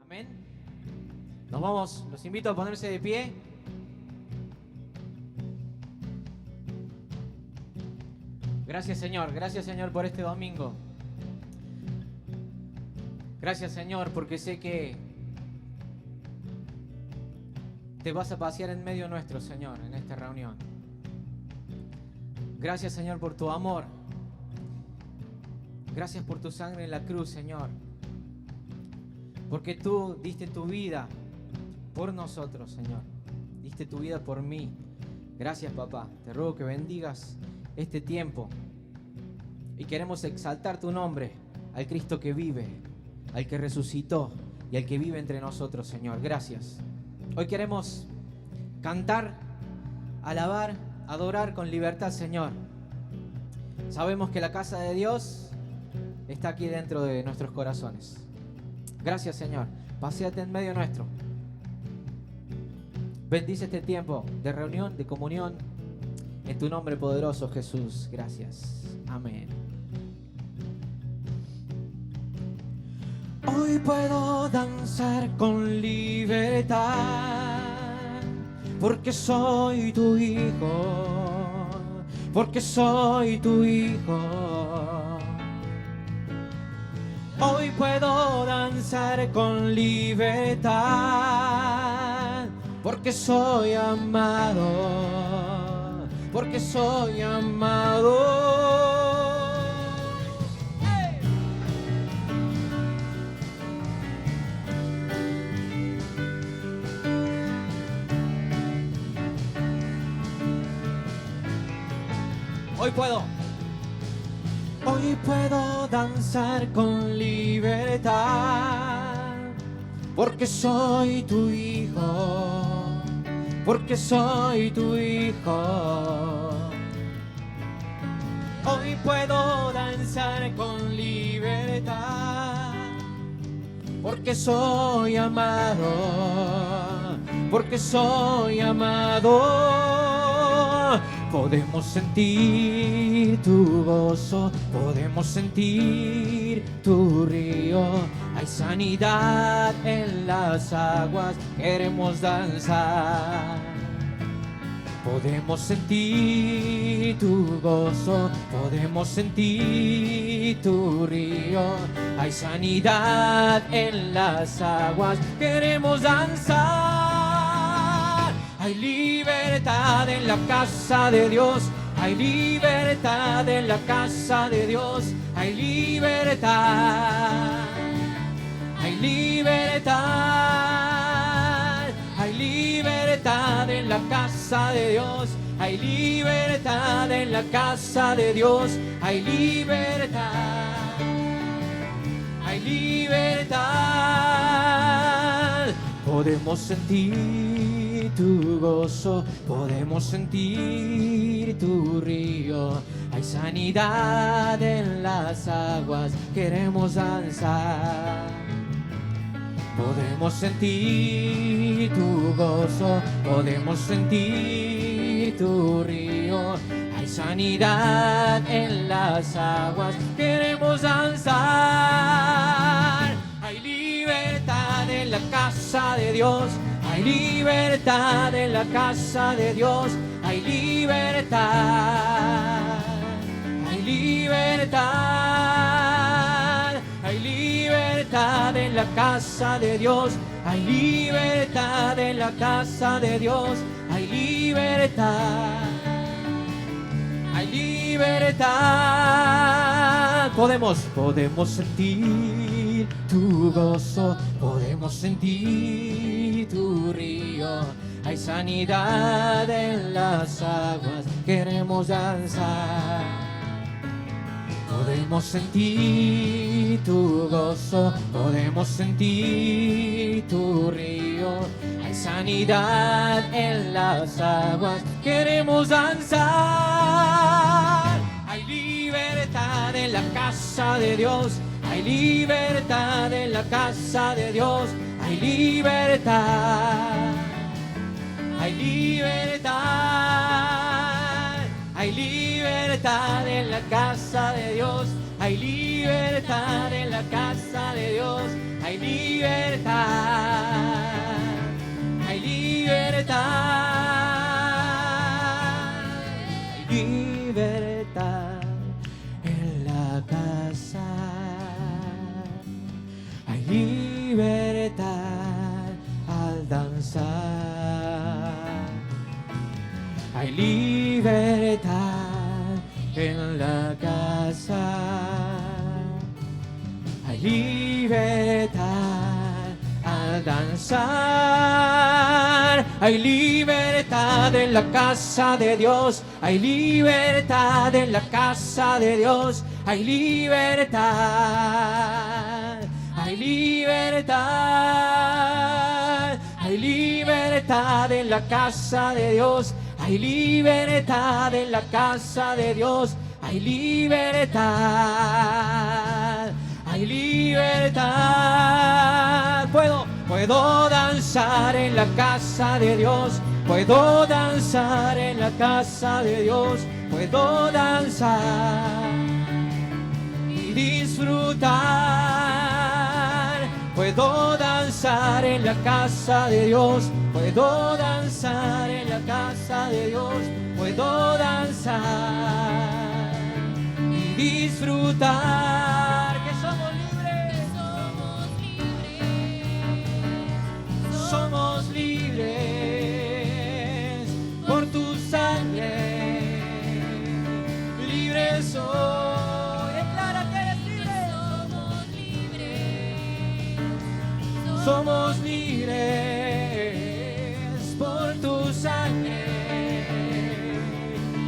Amén. Nos vamos, los invito a ponerse de pie. Gracias Señor por este domingo. Gracias Señor porque sé que te vas a pasear en medio nuestro, Señor, en esta reunión. Gracias Señor por tu amor. Gracias por tu sangre en la cruz, Señor. Porque tú diste tu vida por nosotros, Señor. Diste tu vida por mí. Gracias, papá. Te ruego que bendigas este tiempo. Y queremos exaltar tu nombre al Cristo que vive, al que resucitó y al que vive entre nosotros, Señor. Gracias. Hoy queremos cantar, alabar, adorar con libertad, Señor. Sabemos que la casa de Dios está aquí dentro de nuestros corazones. Gracias, Señor. Paséate en medio nuestro. Bendice este tiempo de reunión, de comunión. En tu nombre poderoso, Jesús. Gracias. Amén. Hoy puedo danzar con libertad, porque soy tu hijo, porque soy tu hijo. Hoy puedo danzar con libertad, porque soy amado, porque soy amado. ¡Hey! Hoy puedo danzar con libertad, porque soy tu hijo, porque soy tu hijo. Hoy puedo danzar con libertad, porque soy amado, porque soy amado. Podemos sentir tu gozo, podemos sentir tu río. Hay sanidad en las aguas, queremos danzar. Podemos sentir tu gozo, podemos sentir tu río. Hay sanidad en las aguas, queremos danzar. Hay libertad en la casa de Dios, hay libertad en la casa de Dios, hay libertad, hay libertad, hay libertad en la casa de Dios, hay libertad en la casa de Dios, hay libertad, hay libertad. Podemos sentir tu gozo, podemos sentir tu río. Hay sanidad en las aguas, queremos danzar. Podemos sentir tu gozo, podemos sentir tu río. Hay sanidad en las aguas, queremos danzar. Hay libertad en la casa de Dios, hay libertad en la casa de Dios, hay libertad, hay libertad, hay libertad en la casa de Dios, hay libertad en la casa de Dios, hay libertad, hay libertad. Podemos sentir tu gozo, podemos sentir tu río. Hay sanidad en las aguas, queremos danzar. Podemos sentir tu gozo, podemos sentir tu río. Hay sanidad en las aguas, queremos danzar. Hay libertad en la casa de Dios, hay libertad en la casa de Dios, hay libertad. Hay libertad, hay libertad en la casa de Dios, hay libertad en la casa de Dios, hay libertad, hay libertad, hay libertad en la casa, hay libertad al danzar. Hay libertad en la casa, hay libertad al danzar, hay libertad en la casa de Dios, hay libertad en la casa de Dios, hay libertad, hay libertad, hay libertad en la casa de Dios. Hay libertad en la casa de Dios, hay libertad, hay libertad. Puedo danzar en la casa de Dios, puedo danzar en la casa de Dios, puedo danzar y disfrutar. Puedo danzar en la casa de Dios, puedo danzar en la casa de Dios, puedo danzar y disfrutar. Que somos libres, somos libres por tu sangre, libres soy. Somos libres por tu sangre,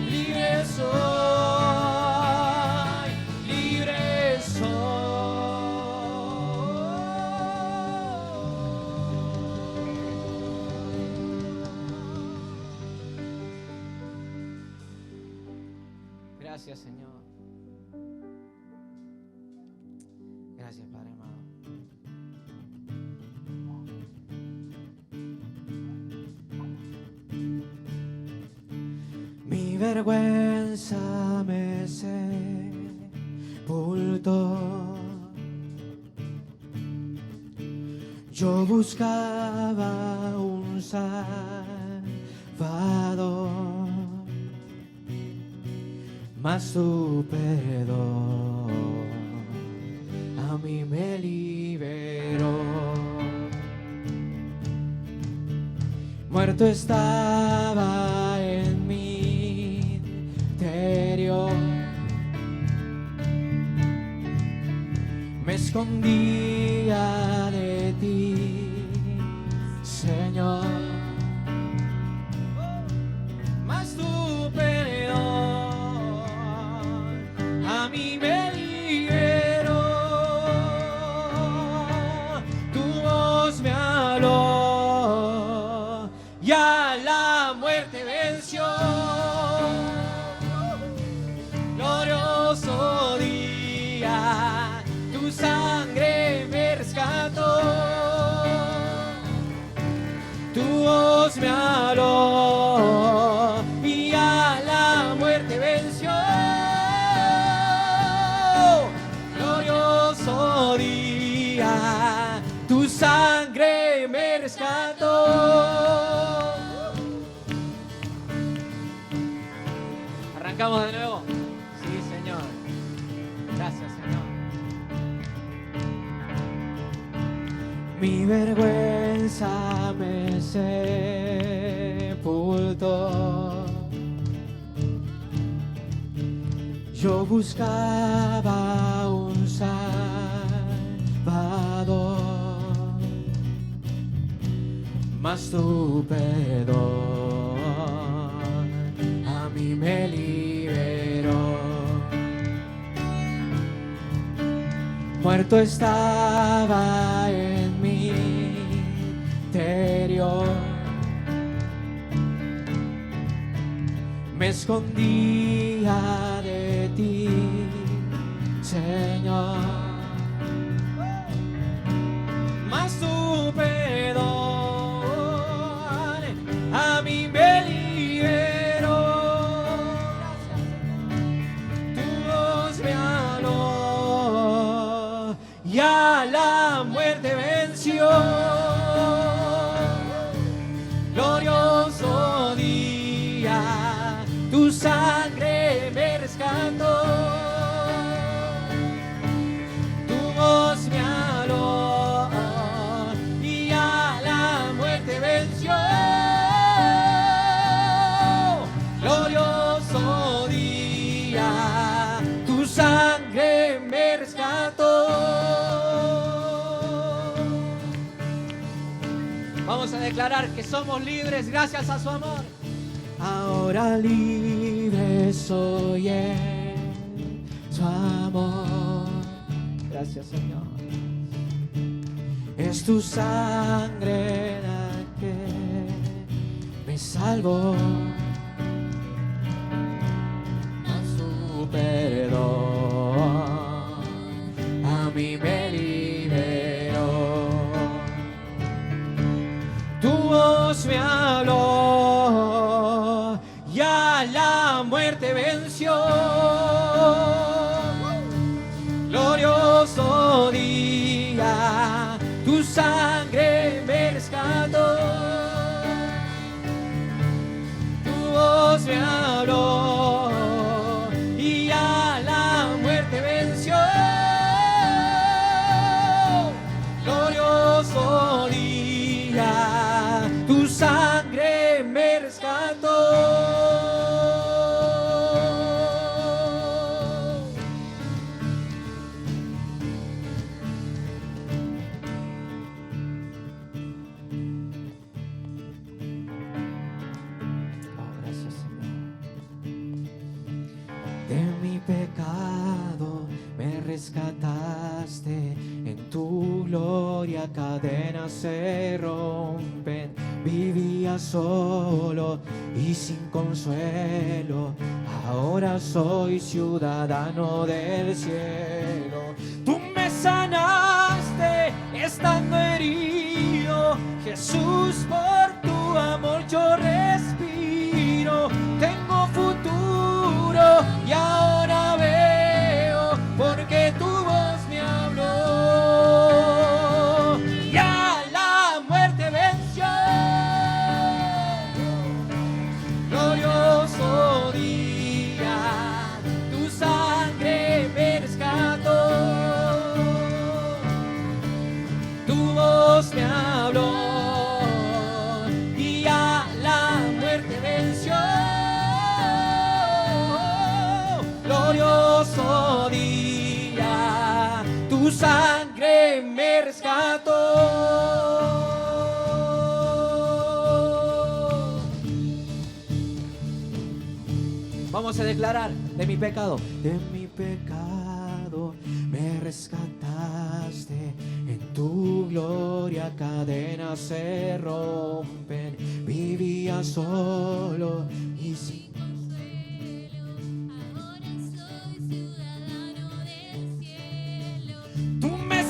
libre soy, libre soy. Gracias, Señor. Gracias, Padre amado. Mi vergüenza me sepultó. Yo buscaba un Salvador, mas tu perdón a mí me liberó. Muerto estaba en mi interior, me escondía de ti, Señor, mas tu perdón a mí me liberó. Tu voz me habló y a la muerte venció. Glorioso día, tu sangre me rescató. Arrancamos de nuevo. Sí, Señor. Gracias, Señor. Mi vergüenza me sepultó. Yo buscaba un Salvador, mas tu perdón a mí me liberó. Muerto estaba en mi interior, me escondía de ti, Señor, mas tu perdón a mí me liberó. Tu voz me habló y a la muerte venció. Glorioso día, tu sangre me rescató. Tu voz me habló y a la muerte venció. Glorioso día, tu sangre me rescató. Vamos a declarar que somos libres gracias a su amor. Ahora libre soy en su amor. Gracias, Señor. Es tu sangre la que me salvó. A su perdón a mí me liberó. Tu voz me habló y a la muerte venció. Glorioso día, tu sangre me rescató. Tu voz me habló y a la muerte venció. Glorioso día, tu sangre me rescató. Pecado me rescataste, en tu gloria cadenas se rompen. Vivía solo y sin consuelo, ahora soy ciudadano del cielo. Tú me sanaste estando herido, Jesús, por tu amor yo respiro. Tengo futuro y ahora veo, porque tu voz me habló y a la muerte venció. Glorioso día, tu sangre me rescató. Tu voz me habló y a la muerte venció. Glorioso día, tu sangre me rescató. Vamos a declarar de mi pecado. De mi pecado me rescataste, en tu gloria cadenas se rompen. Vivía solo y sin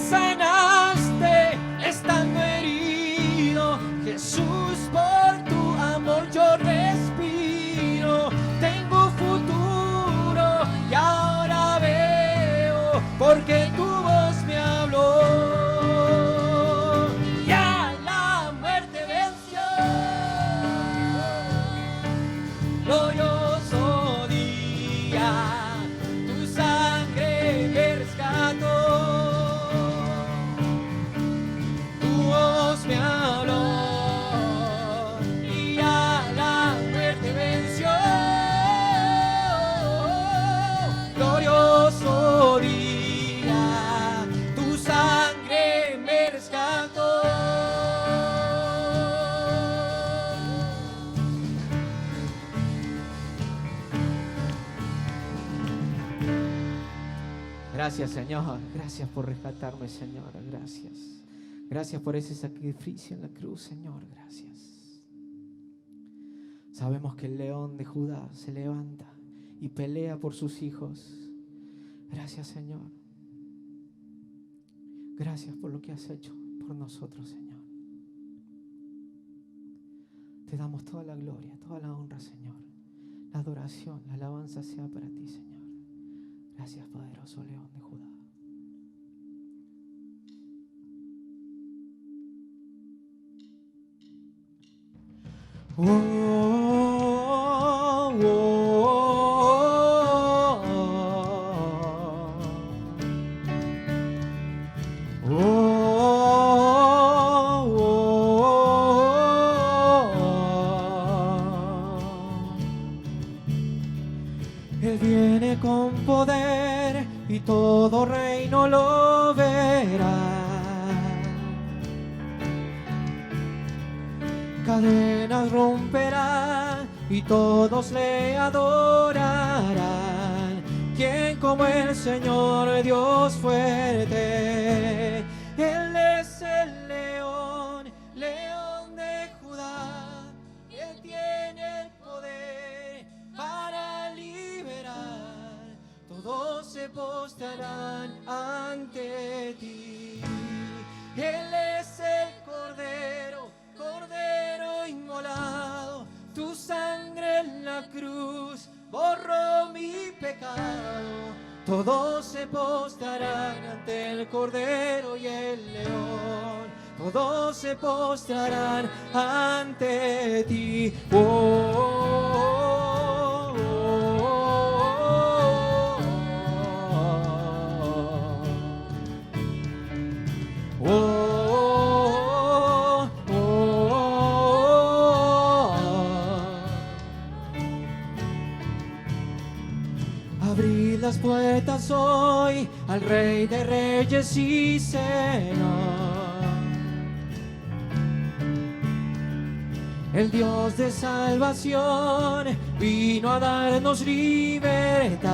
sanaste estando herido, Jesús, por tu amor yo respiro. Tengo futuro y ahora veo, porque tu voz me habló y a la muerte venció. Gracias, Señor. Gracias por rescatarme, Señor. Gracias. Gracias por ese sacrificio en la cruz, Señor. Gracias. Sabemos que el león de Judá se levanta y pelea por sus hijos. Gracias, Señor. Gracias por lo que has hecho por nosotros, Señor. Te damos toda la gloria, toda la honra, Señor. La adoración, la alabanza sea para ti, Señor. Gracias, poderoso león de Judá. Oh, oh, oh, oh. Él viene con poder y todo reino lo verá. Cadenas romperá y todos le adorarán. ¿Quién como el Señor Dios fuerte? Él es el león, león de Judá. Él tiene el poder para liberar. Todos se postrarán ante ti. Él es el Cordero, Cordero inmolado, tu sangre en la cruz borró mi pecado. Todos se postrarán ante el Cordero y el León. Todos se postrarán ante ti. Oh, oh, oh, oh, oh. Abrid las puertas hoy al Rey de Reyes y Señor. El Dios de salvación vino a darnos libertad.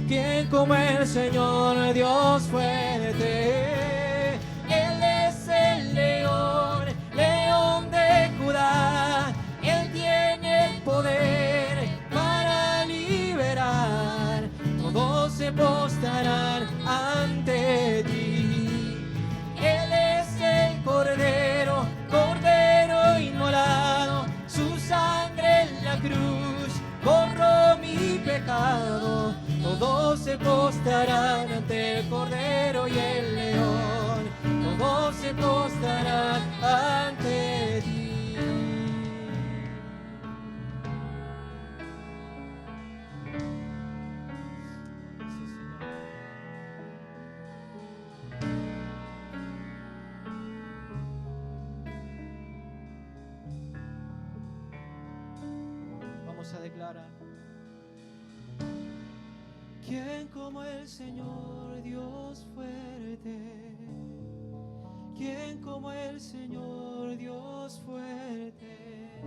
¿Quién como el Señor Dios fuerte? Él es el león, león de Judá. Él tiene el poder para liberar. Todos se postrarán ante ti. Él es el Cordero, Cordero inmolado. Su sangre en la cruz borró mi pecado. Todos se postrarán ante el Cordero y el León. Todos se postrarán ante ti. Vamos a declarar. ¿Quién como el Señor Dios fuerte? ¿Quién como el Señor Dios fuerte?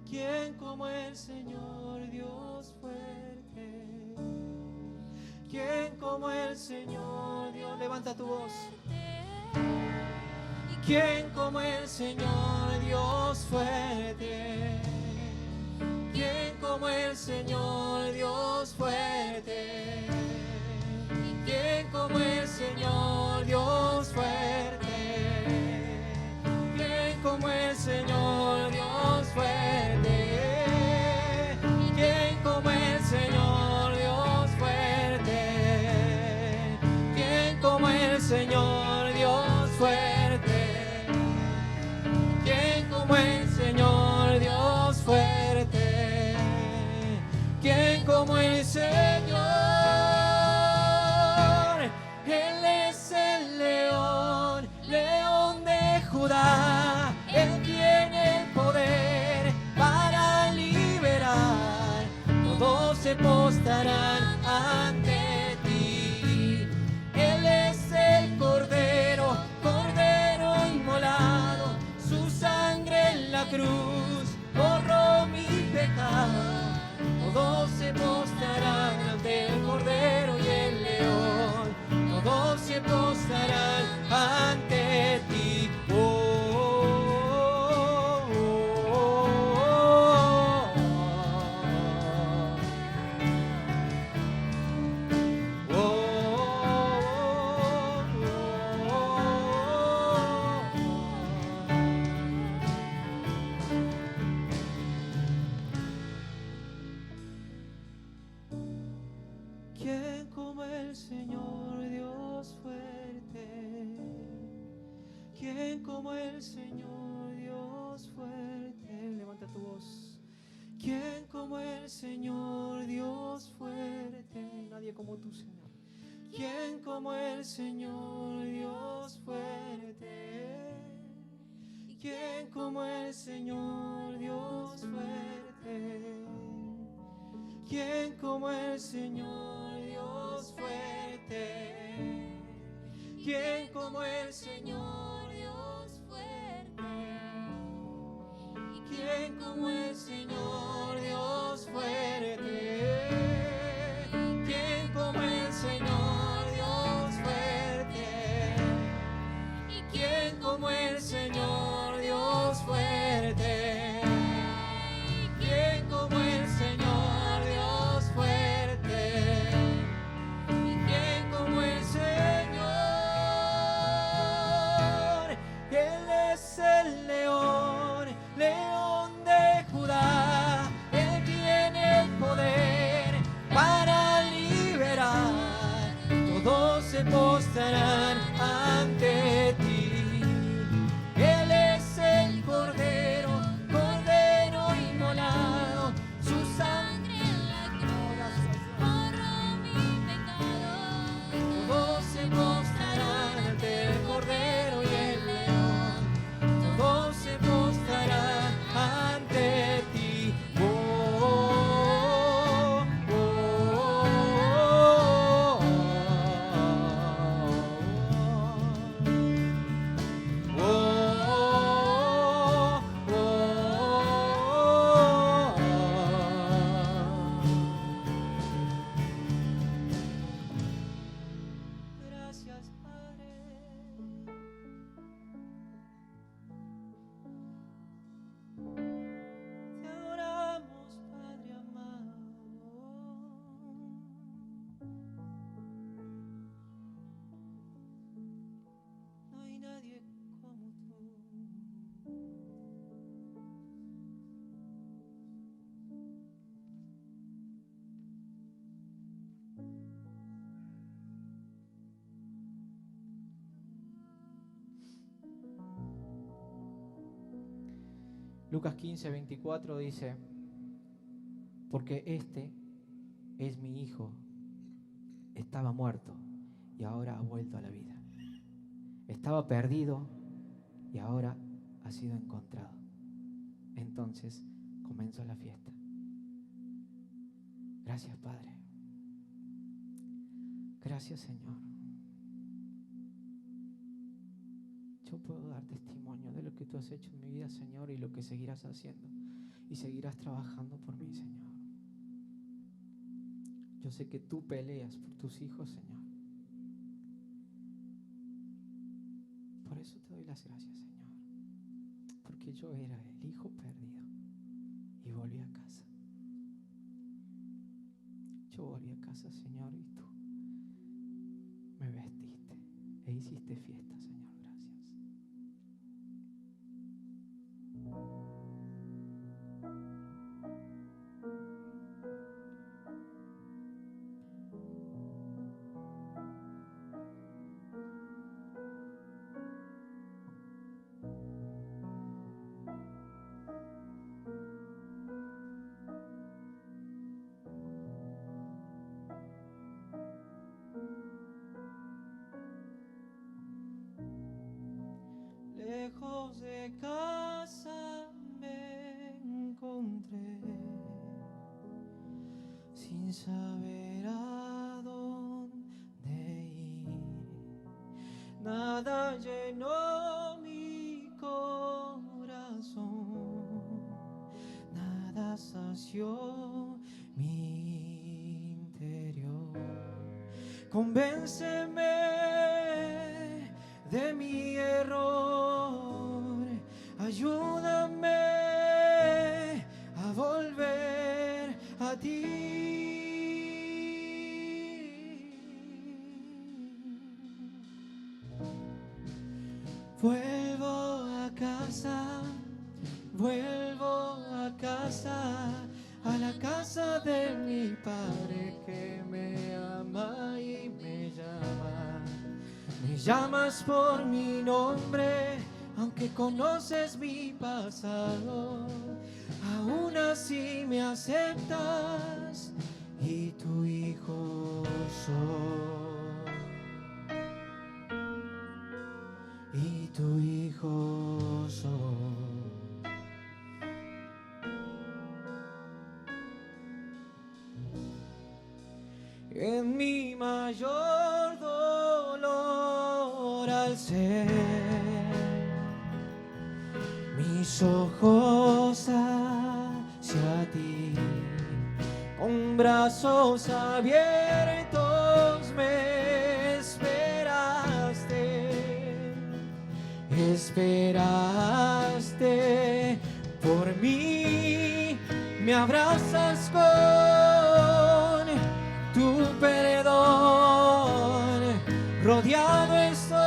¿Quién como el Señor Dios fuerte? ¿Quién como el Señor Dios? Levanta tu voz. ¿Quién como el Señor Dios fuerte? ¿Quién como el Señor Dios fuerte? ¿Quién como el Señor Dios fuerte? ¿Quién como el Señor Dios fuerte? ¿Quién como el Señor Dios fuerte? ¿Quién como el Señor Dios fuerte? ¿Quién como el Señor Dios fuerte? ¿Quién como el Señor? Él es el león, león de Judá. Él tiene el poder para liberar. Todos se postrarán ante ti. Él es el Cordero, Cordero inmolado. Su sangre en la cruz borró mi pecado. Todos se postrarán ante el Cordero y el León. se postrarán ante ti. ¿Quién como el Señor Dios fuerte? ¿Quién como el Señor Dios fuerte? Levanta tu voz. ¿Quién como el Señor Dios fuerte? Nadie como tú, Señor. ¿Quién como el Señor Dios fuerte? ¿Quién como el Señor Dios fuerte? ¿Quién como el Señor Dios fuerte? ¿Quién como el Señor Dios fuerte? ¿Quién como el Señor Dios fuerte? ¿Quién como el Señor Dios fuerte? ¿Quién como el Señor Dios fuerte? ¿Quién como el Señor Dios fuerte? ¿Quién como el Señor? Él es el león, león de Judá. Él tiene el poder para liberar. Todos se postrarán ante ti. Él es el Cordero, Cordero inmolado. Su sangre en la cruz borró mi pecado. Todos se postrarán ante el Cordero y el León. Todos se postrarán ante ti. Oh, oh, oh, oh, oh, oh. Gracias, Padre. Te adoramos, Padre amado. No hay nadie como tú. Lucas 15:24 dice: porque este es mi hijo, estaba muerto y ahora ha vuelto a la vida. Estaba perdido y ahora ha sido encontrado. Entonces comenzó la fiesta. Gracias, Padre. Gracias, Señor. Yo puedo dar testimonio de lo que tú has hecho en mi vida, Señor, y lo que seguirás haciendo y seguirás trabajando por mí, Señor. Yo sé que tú peleas por tus hijos, Señor. Por eso te doy las gracias, Señor. Porque yo era el hijo perdido y volví a casa. Yo volví a casa, Señor, y tú me vestiste e hiciste fiesta, Señor. Gracias. Lejos de casa me encontré, sin saber a dónde ir. Nada llenó mi corazón, nada sació mi interior. Convénceme Vuelvo a casa, vuelvo a casa, a la casa de mi Padre que me ama y me llama. Me llamas por mi nombre, aunque conoces mi pasado, aún así me aceptas y tu hijo soy. Y tu hijo soy. En mi mayor dolor al ser mis ojos hacia ti, con brazos abiertos me esperaste por mí, me abrazas con tu perdón, rodeado estoy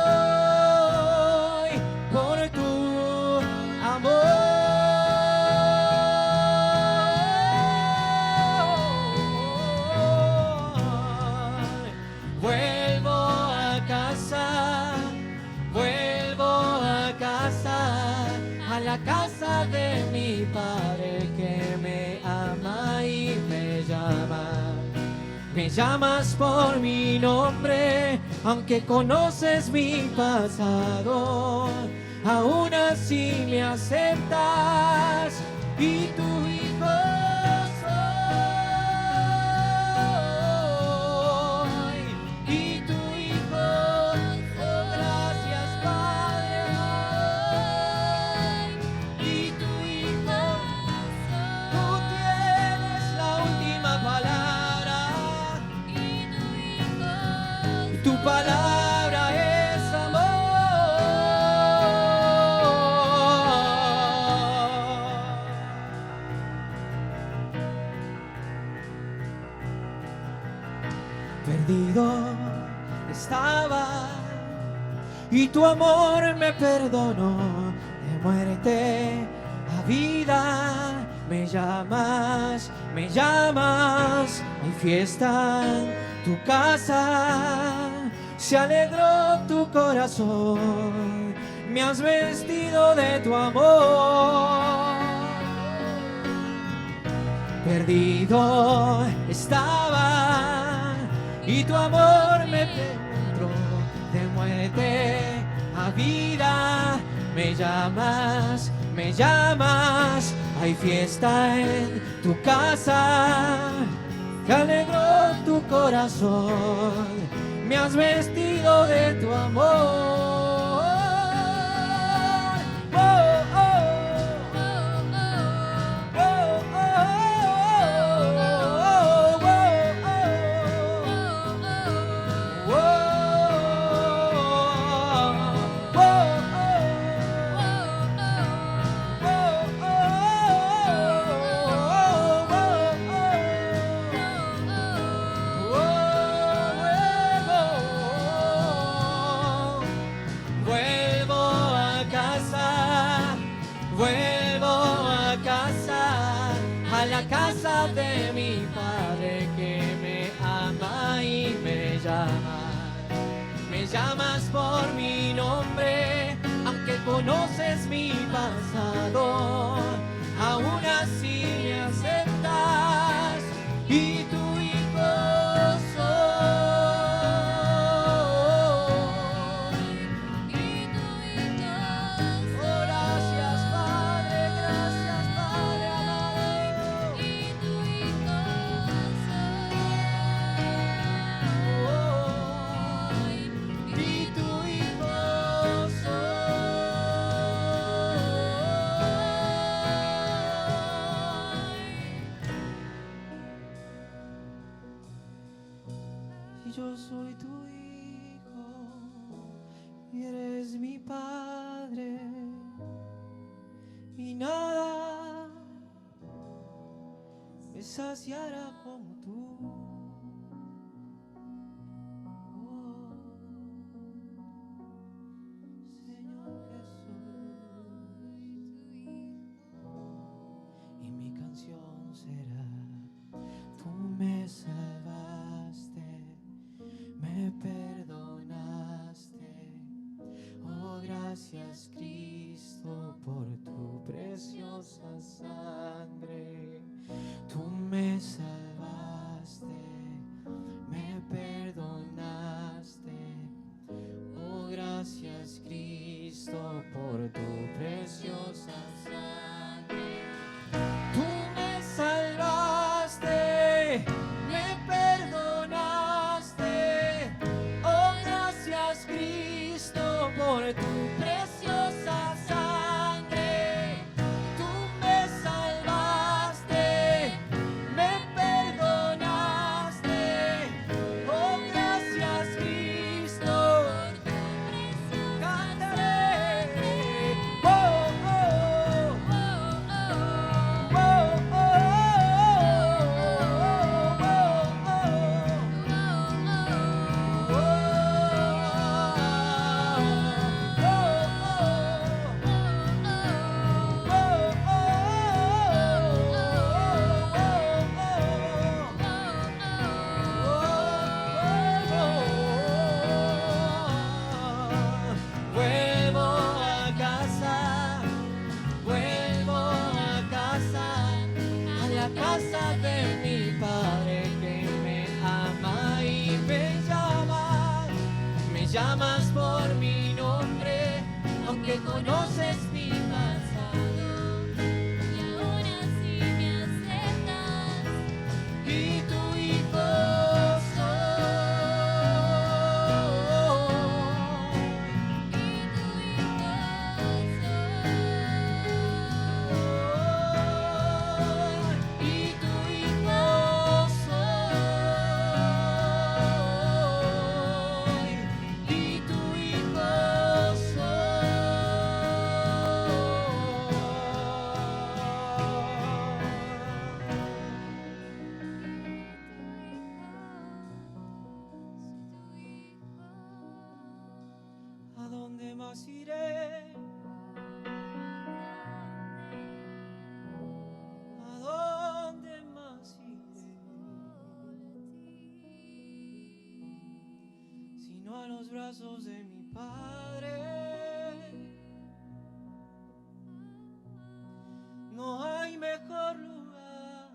por tu amor. Vuelvo a casa, a la casa de mi Padre que me ama y me llama. Me llamas por mi nombre, aunque conoces mi pasado, aún así me aceptas y tu hijo soy. Y tu hijo, gracias Padre. Y tu hijo, tú tienes la última palabra. Tu palabra es amor. Perdido estaba y tu amor me perdonó. De muerte a vida me llamas, hay fiesta en tu casa, se alegró tu corazón, me has vestido de tu amor. Perdido estaba y tu amor me encontró. De muerte a vida me llamas, hay fiesta en tu casa, te alegró tu corazón, me has vestido de tu amor. Oh, oh, oh, oh, casa de mi Padre que me ama y me llama. Me llamas por mi nombre, aunque conoces mi pasado, aún así me aceptas y tu hijo soy. Y tu hijo soy. Oh, gracias Padre, amado. Y tu hijo soy. Y tu hijo soy. Y yo soy tu hijo y eres mi Padre, y nada me saciará como tú. Oh, Señor gracias, Cristo, por tu preciosa sangre. Tú me salvaste, me perdonaste. Oh, gracias, Cristo, por tu preciosa sangre. Tú me salvaste, me perdonaste. Oh, gracias, Cristo, por tu preciosa sangre. Tú me salvaste, me perdonaste. Oh, gracias, Cristo. Cantaré. Oh, oh, oh, oh, oh, vuelvo a casa, a la casa de mi Padre que me ama y me llamas por mi nombre, aunque conoces mi pasado, y ahora sí me aceptas, y tu hijo ¿a dónde más iré? ¿A dónde más iré? Sino a los brazos de mi Padre. No hay mejor lugar.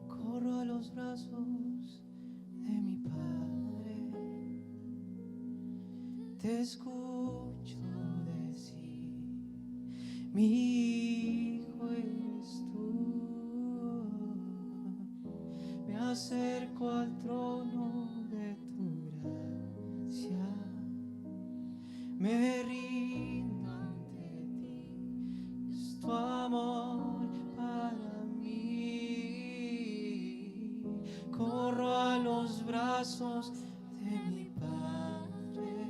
Corro a los brazos de mi Padre. Te escucho decir, mi hijo eres tú. Me acerco al trono de tu gracia, me rindo ante ti, es tu amor para mí. Corro a los brazos de mi Padre,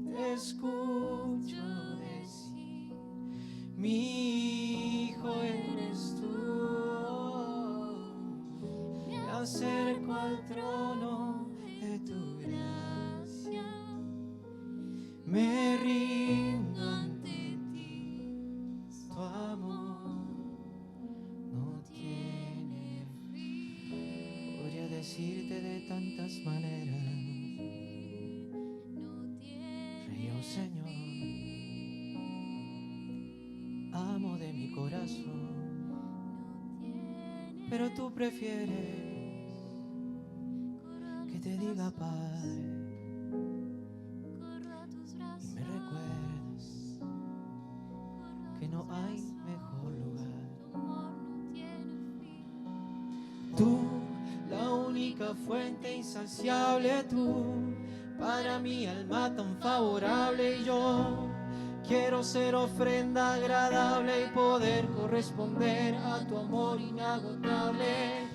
te escucho decir, mi hijo eres tú. Me acerco al trono de tu gracia, me rindo ante ti, tu amor no tiene fin. Podría decirte de tantas maneras, Rey, oh Señor, amo de mi corazón, pero tú prefieres que te diga Padre, y me recuerdas que no hay mejor lugar. Tú, la única fuente insaciable, tú, para mi alma tan favorable, y yo quiero ser ofrenda agradable y poder corresponder a tu amor inagotable.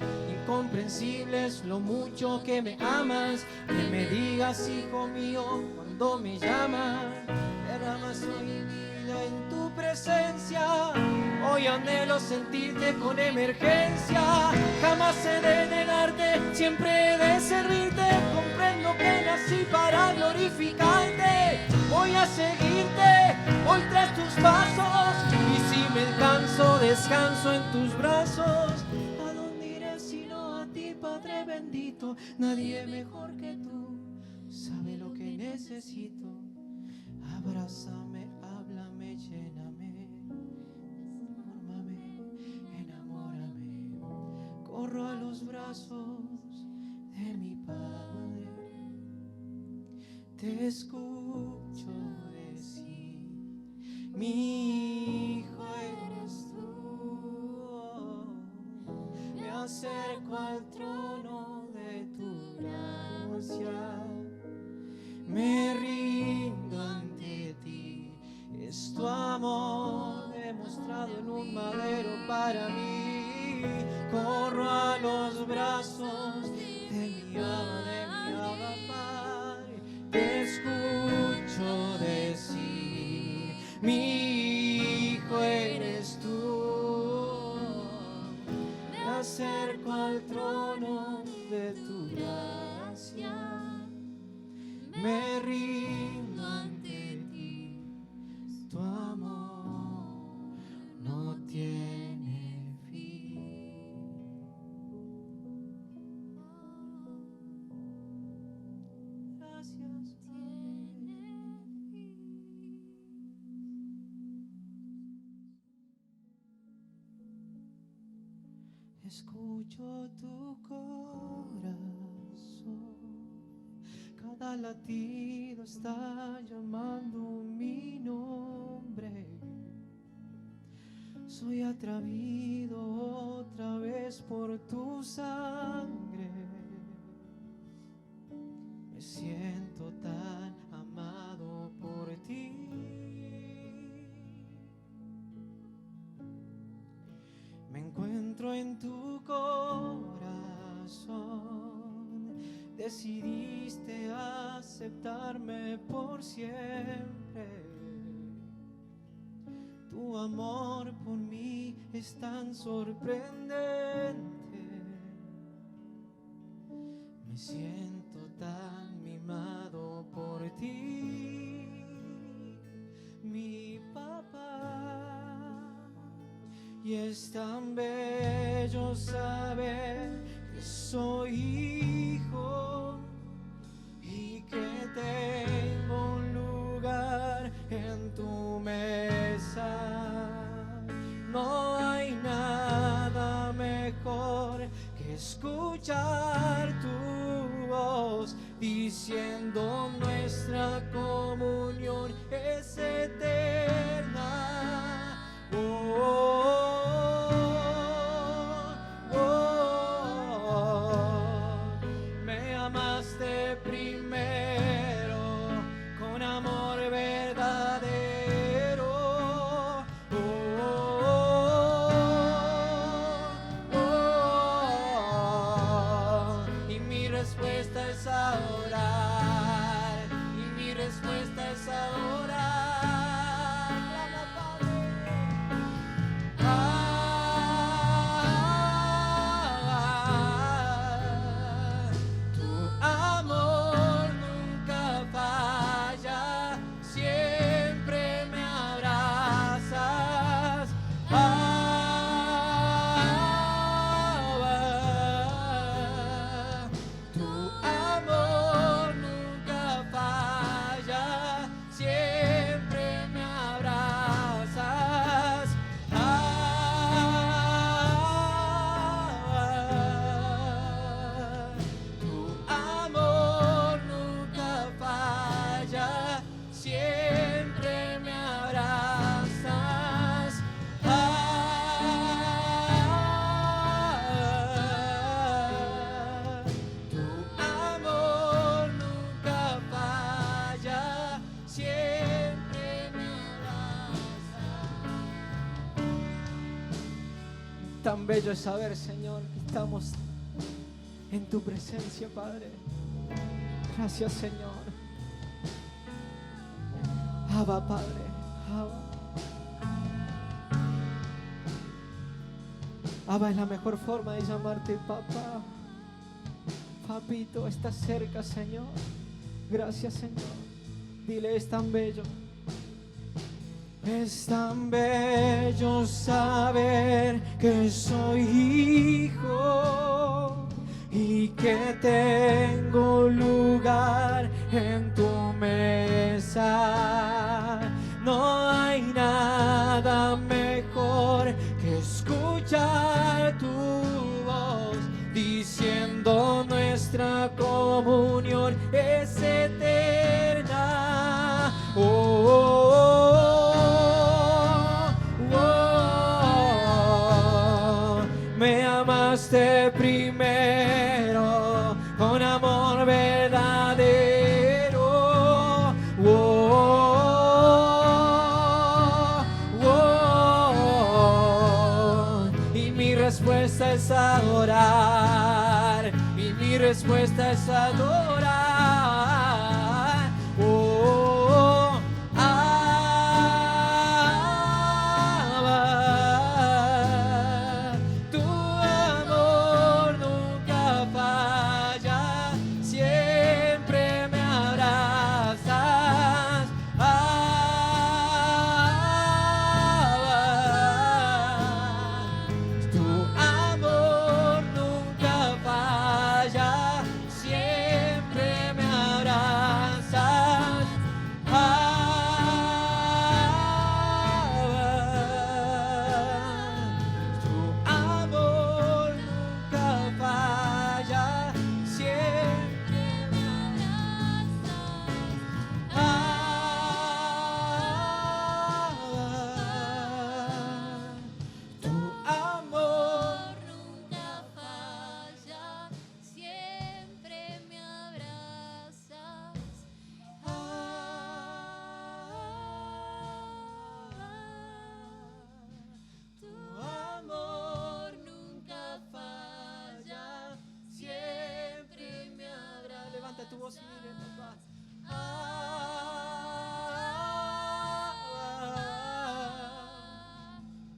Incomprensible es lo mucho que me amas, que me digas, hijo mío, cuando me llamas. Derramas hoy mi vida en tu presencia, hoy anhelo sentirte con emergencia. Jamás he de negarte, siempre he de servirte. Comprendo que nací para glorificarte. Voy a seguirte, voy tras tus pasos, y si me canso, descanso en tus brazos. ¿A dónde iré sino a ti, Padre bendito? Nadie mejor que tú sabe lo que necesito. Abrázame, háblame, lléname, fórmame, enamórame. Corro a los brazos de mi Padre, te escucho decir, mi hijo eres tú. Me acerco al trono de tu gracia, me rindo ante ti. Es tu amor demostrado en un madero para mí. Corro a los brazos de mi Abba Padre, te escucho decir, mi hijo eres tú. Me acerco al trono de tu gracia, me rindo ante ti. Tu amor no tiene fin. Gracias, tiene fin. Escucho tu corazón, cada latido está llamando mi nombre. Soy atraído otra vez por tu sangre. Me siento tan amado por ti. Me encuentro en tu corazón. Decidiste aceptarme por siempre. Tu amor por mí es tan sorprendente. Me siento tan mimado por ti, mi papá. Y es tan bello saber que soy hijo y que tengo un lugar en tu mesa. No hay nada mejor que escuchar tu voz diciendo nuestra comunión es eterna. Me amaste primero con amor verdadero. Y mi respuesta es adorar. Y mi respuesta es adorar. Tan bello es saber, Señor, que estamos en tu presencia, Padre. Gracias, Señor. Abba, Padre, Abba. Abba es la mejor forma de llamarte papá. Papito, estás cerca, Señor. Gracias, Señor. Dile, es tan bello. Es tan bello saber que soy hijo y que tengo lugar en tu mesa. No hay nada mejor que escuchar tu voz diciendo nuestra comunión es eterna. Oh, oh, oh, oh. Me amaste primero con amor verdadero. Oh, oh, oh. Y mi respuesta es adorar. Y mi respuesta es adorar. Oh, Abba. Tu amor nunca falla, siempre me abrazas. Abba. Tu amor nunca falla, siempre me abrazas. Tu amor nunca falla, siempre me abrazas. Tu amor nunca falla, siempre me abrazas. Tu amor nunca falla, siempre me abrazas. Levanta tu voz y dile, papá.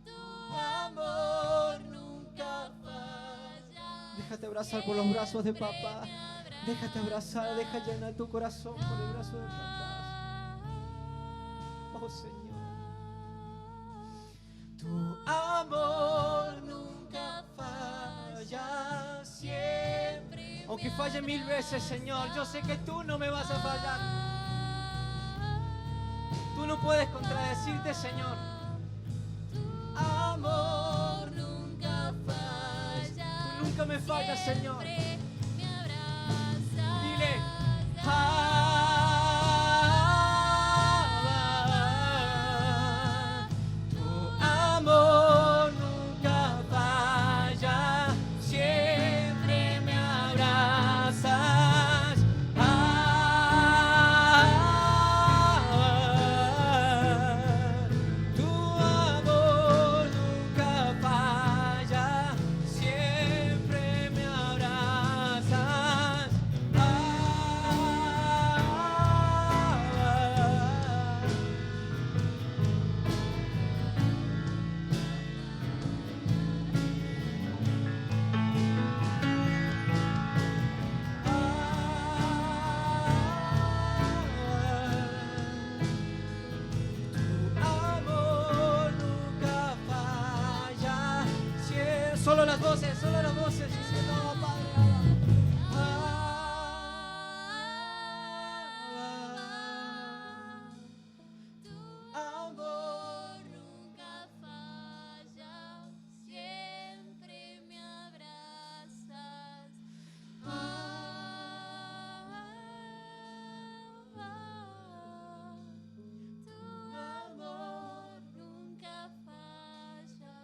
Tu amor nunca falla. Déjate abrazar por los brazos de papá. Déjate abrazar, deja llenar tu corazón por el brazo de papá. Oh Señor. Tu amor nunca falla, siempre. Aunque falle 1000 veces, Señor, yo sé que tú no me vas a fallar. Tú no puedes contradecirte, Señor. Amor nunca falla. Tú nunca me fallas, Señor. Siempre me abrazas. Dile, Abba. Tu amor nunca falla, siempre me abrazas. Abba. Tu amor nunca falla, siempre me abrazas. Amor nunca falla. Solo las voces diciendo, oh, Padre. Tu amor nunca falla, siempre me abrazas. Tu amor nunca falla,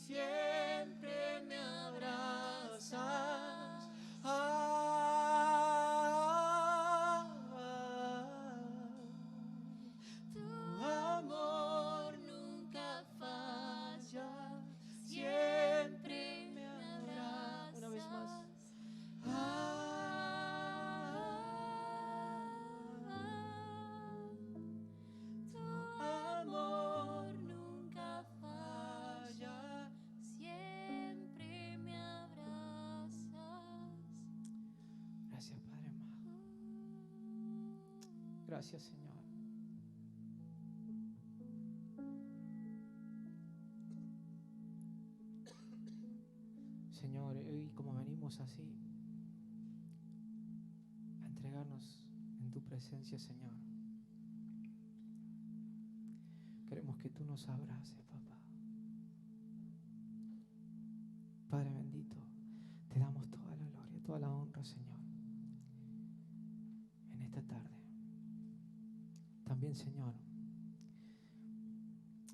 Siempre me abrazas. tu amor nunca falla, siempre me abrazas. Una vez más. Tu amor nunca falla, siempre me abrazas. Gracias, Padre amado. Gracias, Señor. Señor, hoy como venimos así a entregarnos en tu presencia, Señor. Queremos que tú nos abraces, papá. Padre bendito, te damos toda la gloria, toda la honra, Señor, en esta tarde. También, Señor,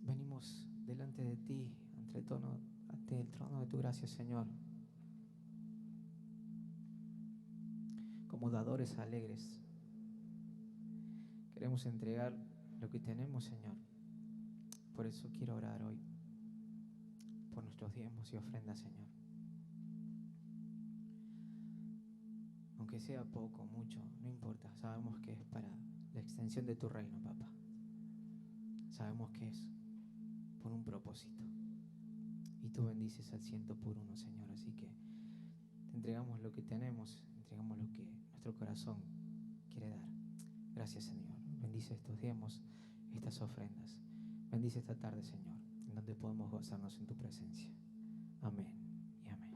venimos delante de ti, ante el trono de tu gracia, Señor, como dadores alegres. Queremos entregar lo que tenemos, Señor. Por eso quiero orar hoy por nuestros diezmos y ofrendas, Señor. Aunque sea poco, mucho, no importa. Sabemos que es para la extensión de tu reino, papá. Sabemos que es por un propósito. Y tú bendices al 100%, Señor. Así que te entregamos lo que tenemos, entregamos lo que nuestro corazón quiere dar. Gracias, Señor. Bendice estos diezmos, estas ofrendas. Bendice esta tarde, Señor, en donde podemos gozarnos en tu presencia. Amén y amén.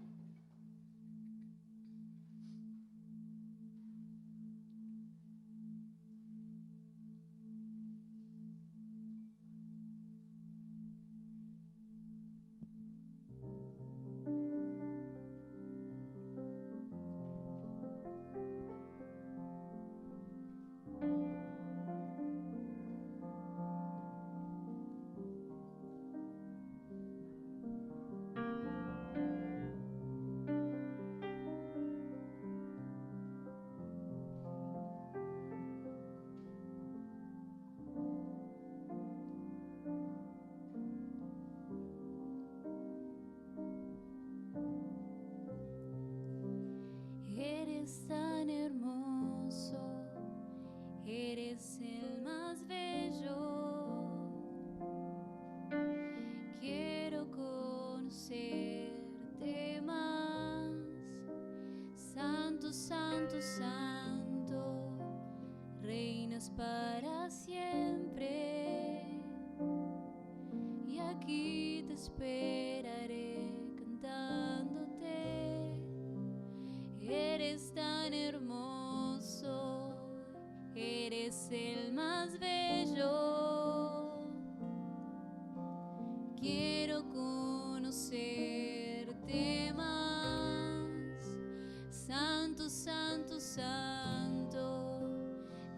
Eres tan hermoso, eres el más bello. Quiero conocerte más. Santo, santo, santo, reinas para siempre. Y aquí te esperaré cantándote. Eres tan hermoso, eres el más bello. Quiero conocerte más. Santo, santo, santo,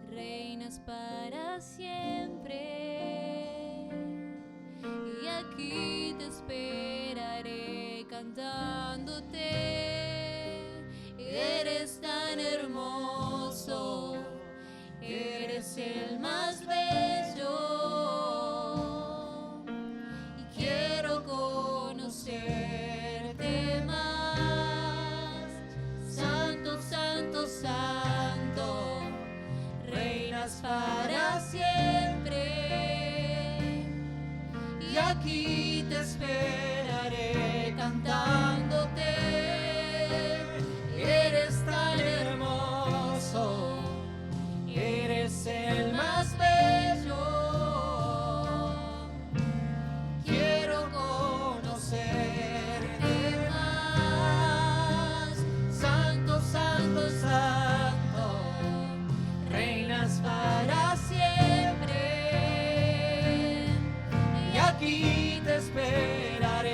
reinas para siempre. Y aquí te esperaré cantándote. Eres tan hermoso, eres el más bello. Y quiero conocerte más. Santo, santo, santo, reinas para siempre. Y aquí te esperaré cantándote. Eres tan hermoso, eres el más bello. Quiero conocerte más. Santo, santo, santo, reinas para siempre. Y aquí te esperaré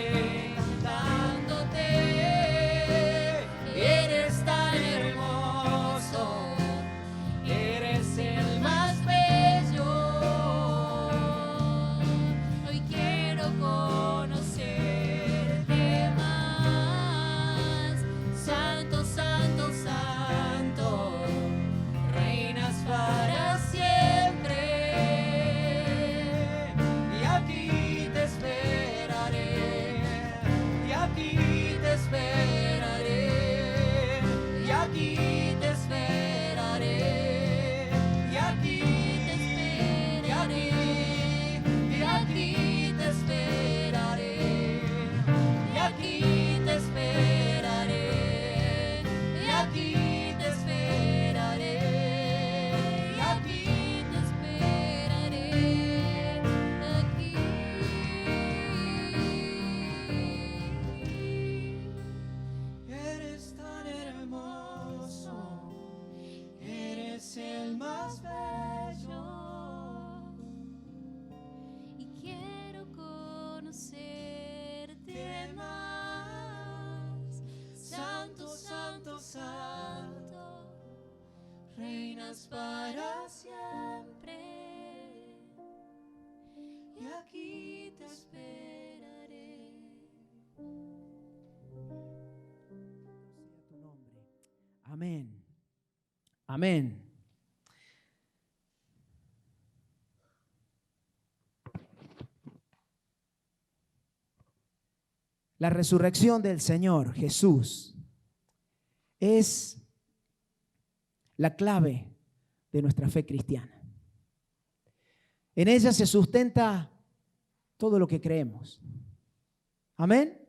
más bello y quiero conocerte más. Santo, santo, santo, reinas para siempre y aquí te esperaré. Tu nombre. Amén. Amén. La resurrección del Señor Jesús es la clave de nuestra fe cristiana. En ella se sustenta todo lo que creemos. Amén.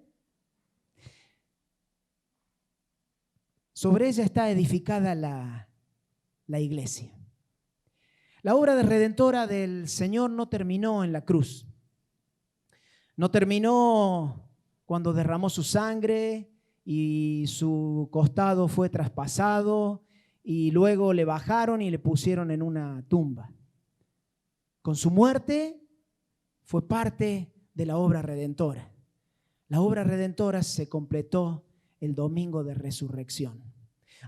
Sobre ella está edificada la iglesia. La obra redentora del Señor no terminó en la cruz. No terminó cuando derramó su sangre y su costado fue traspasado y luego le bajaron y le pusieron en una tumba. Con su muerte fue parte de la obra redentora. La obra redentora se completó el domingo de resurrección.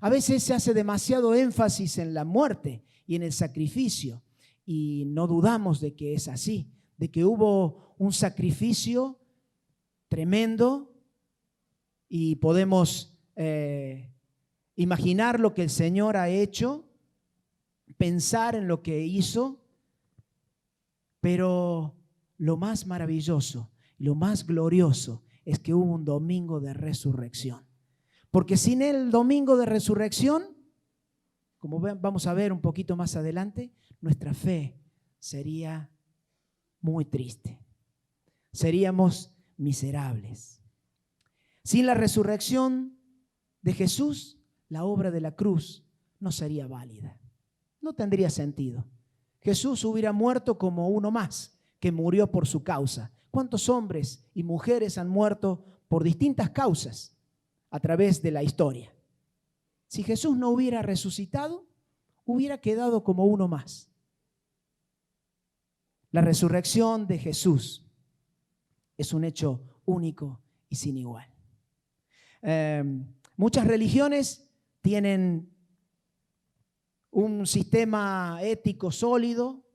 A veces se hace demasiado énfasis en la muerte y en el sacrificio y no dudamos de que es así, de que hubo un sacrificio tremendo y podemos imaginar lo que el Señor ha hecho, pensar en lo que hizo, pero lo más maravilloso, lo más glorioso es que hubo un domingo de resurrección. Porque sin el domingo de resurrección, como vamos a ver un poquito más adelante, nuestra fe sería muy triste. Seríamos miserables. Sin la resurrección de Jesús, la obra de la cruz no sería válida. No tendría sentido. Jesús hubiera muerto como uno más que murió por su causa. ¿Cuántos hombres y mujeres han muerto por distintas causas a través de la historia? Si Jesús no hubiera resucitado, hubiera quedado como uno más. La resurrección de Jesús es un hecho único y sin igual. Muchas religiones tienen un sistema ético sólido,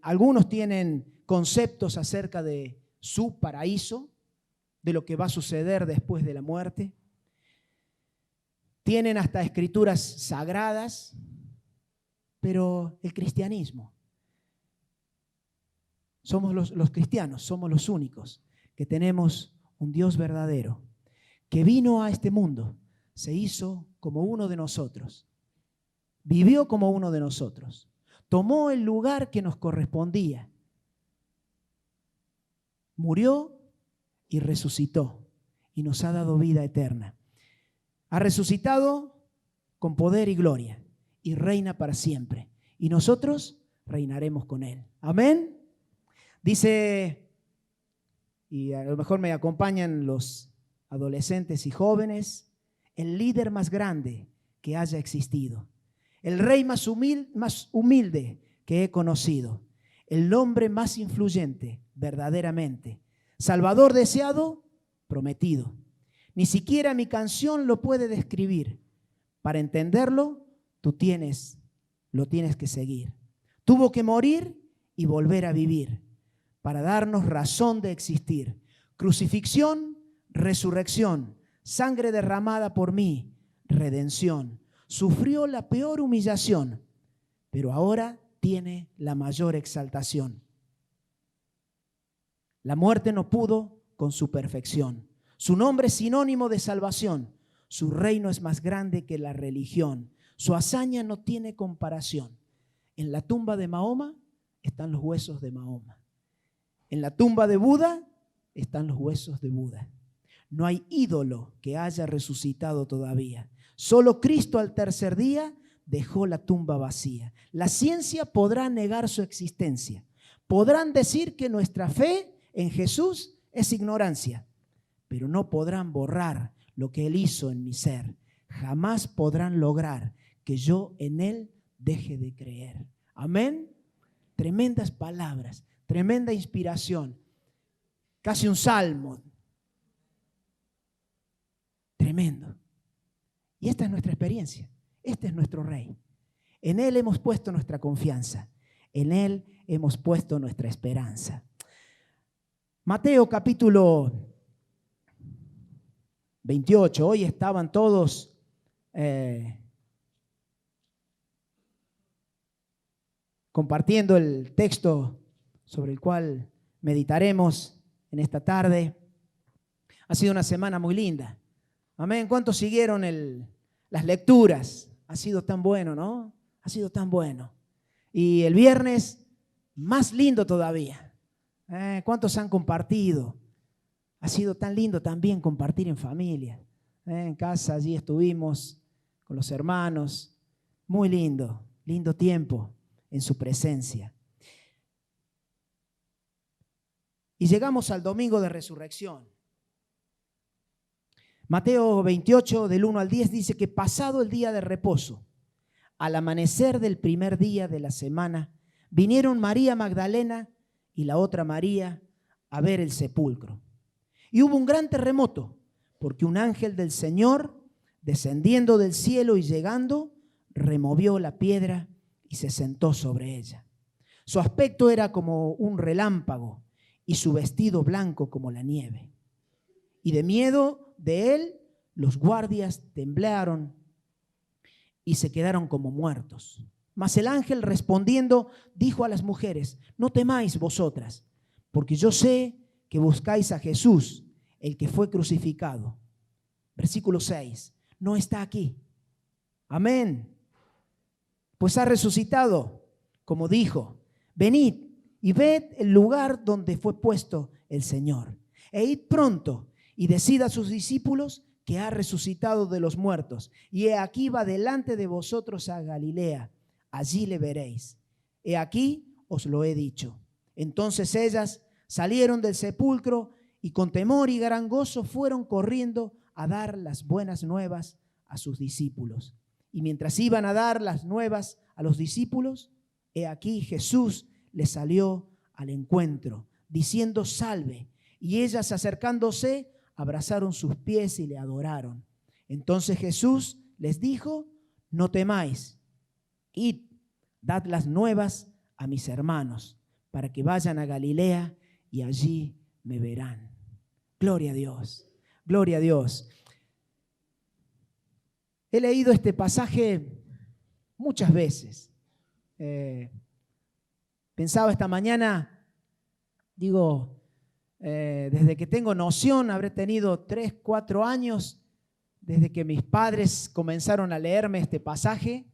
algunos tienen conceptos acerca de su paraíso, de lo que va a suceder después de la muerte. Tienen hasta escrituras sagradas, pero el cristianismo, somos los cristianos, somos los únicos que tenemos un Dios verdadero, que vino a este mundo, se hizo como uno de nosotros, vivió como uno de nosotros, tomó el lugar que nos correspondía, murió y resucitó y nos ha dado vida eterna. Ha resucitado con poder y gloria y reina para siempre. Y nosotros reinaremos con Él. Amén. Dice, y a lo mejor me acompañan los adolescentes y jóvenes, el líder más grande que haya existido, el rey más humilde que he conocido, el hombre más influyente verdaderamente, Salvador deseado, prometido. Ni siquiera mi canción lo puede describir. Para entenderlo, lo tienes que seguir. Tuvo que morir y volver a vivir para darnos razón de existir. Crucifixión, resurrección, sangre derramada por mí, redención. Sufrió la peor humillación, pero ahora tiene la mayor exaltación. La muerte no pudo con su perfección. Su nombre es sinónimo de salvación. Su reino es más grande que la religión. Su hazaña no tiene comparación. En la tumba de Mahoma están los huesos de Mahoma. En la tumba de Buda están los huesos de Buda. No hay ídolo que haya resucitado todavía. Solo Cristo al tercer día dejó la tumba vacía. La ciencia podrá negar su existencia. Podrán decir que nuestra fe en Jesús es ignorancia, pero no podrán borrar lo que Él hizo en mi ser. Jamás podrán lograr que yo en Él deje de creer. Amén. Tremendas palabras, tremenda inspiración. Casi un salmo. Tremendo. Y esta es nuestra experiencia. Este es nuestro Rey. En Él hemos puesto nuestra confianza. En Él hemos puesto nuestra esperanza. Mateo capítulo 28. Hoy estaban todos compartiendo el texto sobre el cual meditaremos en esta tarde. Ha sido una semana muy linda. Amén. ¿Cuántos siguieron las lecturas? Ha sido tan bueno, ¿no? Ha sido tan bueno. Y el viernes, más lindo todavía. ¿Cuántos han compartido? Ha sido tan lindo también compartir en familia. En casa allí estuvimos con los hermanos. Muy lindo, lindo tiempo en su presencia. Y llegamos al domingo de resurrección. Mateo 28, del 1 al 10, dice que pasado el día de reposo, al amanecer del primer día de la semana, vinieron María Magdalena y la otra María a ver el sepulcro. Y hubo un gran terremoto, porque un ángel del Señor, descendiendo del cielo y llegando, removió la piedra y se sentó sobre ella. Su aspecto era como un relámpago y su vestido blanco como la nieve. Y de miedo de él, los guardias temblaron y se quedaron como muertos. Mas el ángel respondiendo dijo a las mujeres: no temáis vosotras, porque yo sé que buscáis a Jesús, el que fue crucificado. Versículo 6, no está aquí. Amén. Pues ha resucitado, como dijo. Venid y ved el lugar donde fue puesto el Señor. E id pronto y decid a sus discípulos que ha resucitado de los muertos. Y he aquí va delante de vosotros a Galilea. Allí le veréis. He aquí os lo he dicho. Entonces ellas salieron del sepulcro y con temor y gran gozo fueron corriendo a dar las buenas nuevas a sus discípulos. Y mientras iban a dar las nuevas a los discípulos, he aquí Jesús les salió al encuentro, diciendo: salve. Y ellas, acercándose, abrazaron sus pies y le adoraron. Entonces Jesús les dijo: no temáis, id, dad las nuevas a mis hermanos, para que vayan a Galilea y allí me verán. Gloria a Dios, gloria a Dios. He leído este pasaje muchas veces. Pensaba esta mañana, desde que tengo noción, habré tenido 3, 4 años, desde que mis padres comenzaron a leerme este pasaje,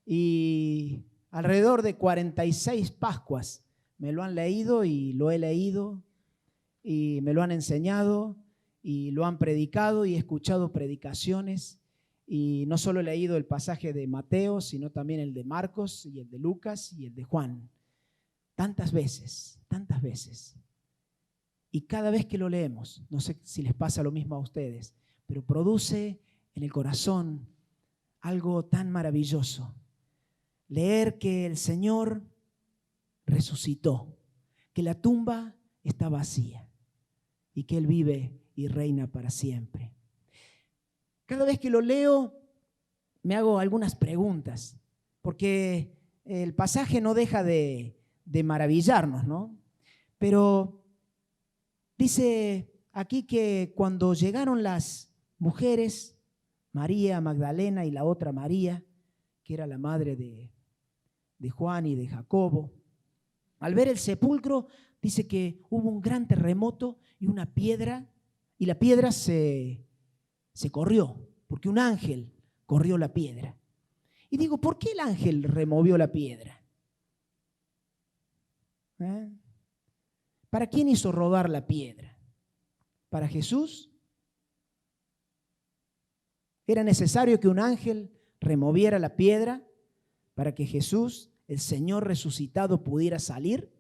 y alrededor de 46 Pascuas me lo han leído y lo he leído y me lo han enseñado y lo han predicado y he escuchado predicaciones. Y no solo he leído el pasaje de Mateo, sino también el de Marcos y el de Lucas y el de Juan. Tantas veces, tantas veces. Y cada vez que lo leemos, no sé si les pasa lo mismo a ustedes, pero produce en el corazón algo tan maravilloso. Leer que el Señor resucitó, que la tumba está vacía y que Él vive y reina para siempre. Cada vez que lo leo me hago algunas preguntas, porque el pasaje no deja de maravillarnos, ¿no? Pero dice aquí que cuando llegaron las mujeres, María Magdalena y la otra María, que era la madre de Juan y de Jacobo, al ver el sepulcro, dice que hubo un gran terremoto y una piedra, y la piedra se corrió, porque un ángel corrió la piedra. Y digo, ¿por qué el ángel removió la piedra? ¿Para quién hizo rodar la piedra? ¿Para Jesús? ¿Era necesario que un ángel removiera la piedra para que Jesús, el Señor resucitado, pudiera salir?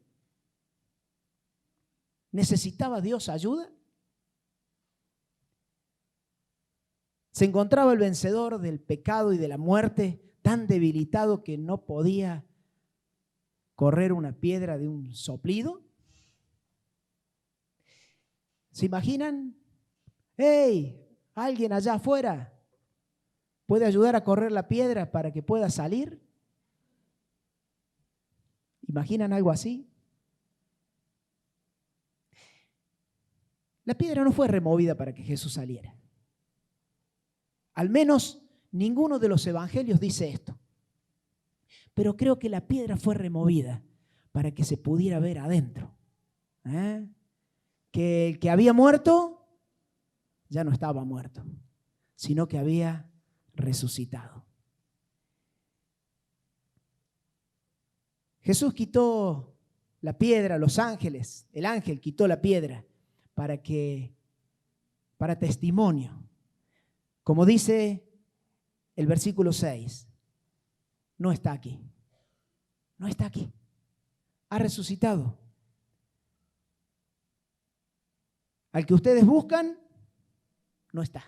¿Necesitaba Dios ayuda? ¿Se encontraba el vencedor del pecado y de la muerte tan debilitado que no podía correr una piedra de un soplido. ¿Se imaginan? ¡Hey! ¿Alguien allá afuera puede ayudar a correr la piedra para que pueda salir? ¿Imaginan algo así? La piedra no fue removida para que Jesús saliera. Al menos ninguno de los evangelios dice esto. Pero creo que la piedra fue removida para que se pudiera ver adentro. Que el que había muerto ya no estaba muerto, sino que había resucitado. Jesús quitó la piedra, los ángeles, el ángel quitó la piedra para testimonio. Como dice el versículo 6, no está aquí. No está aquí. Ha resucitado. Al que ustedes buscan, no está.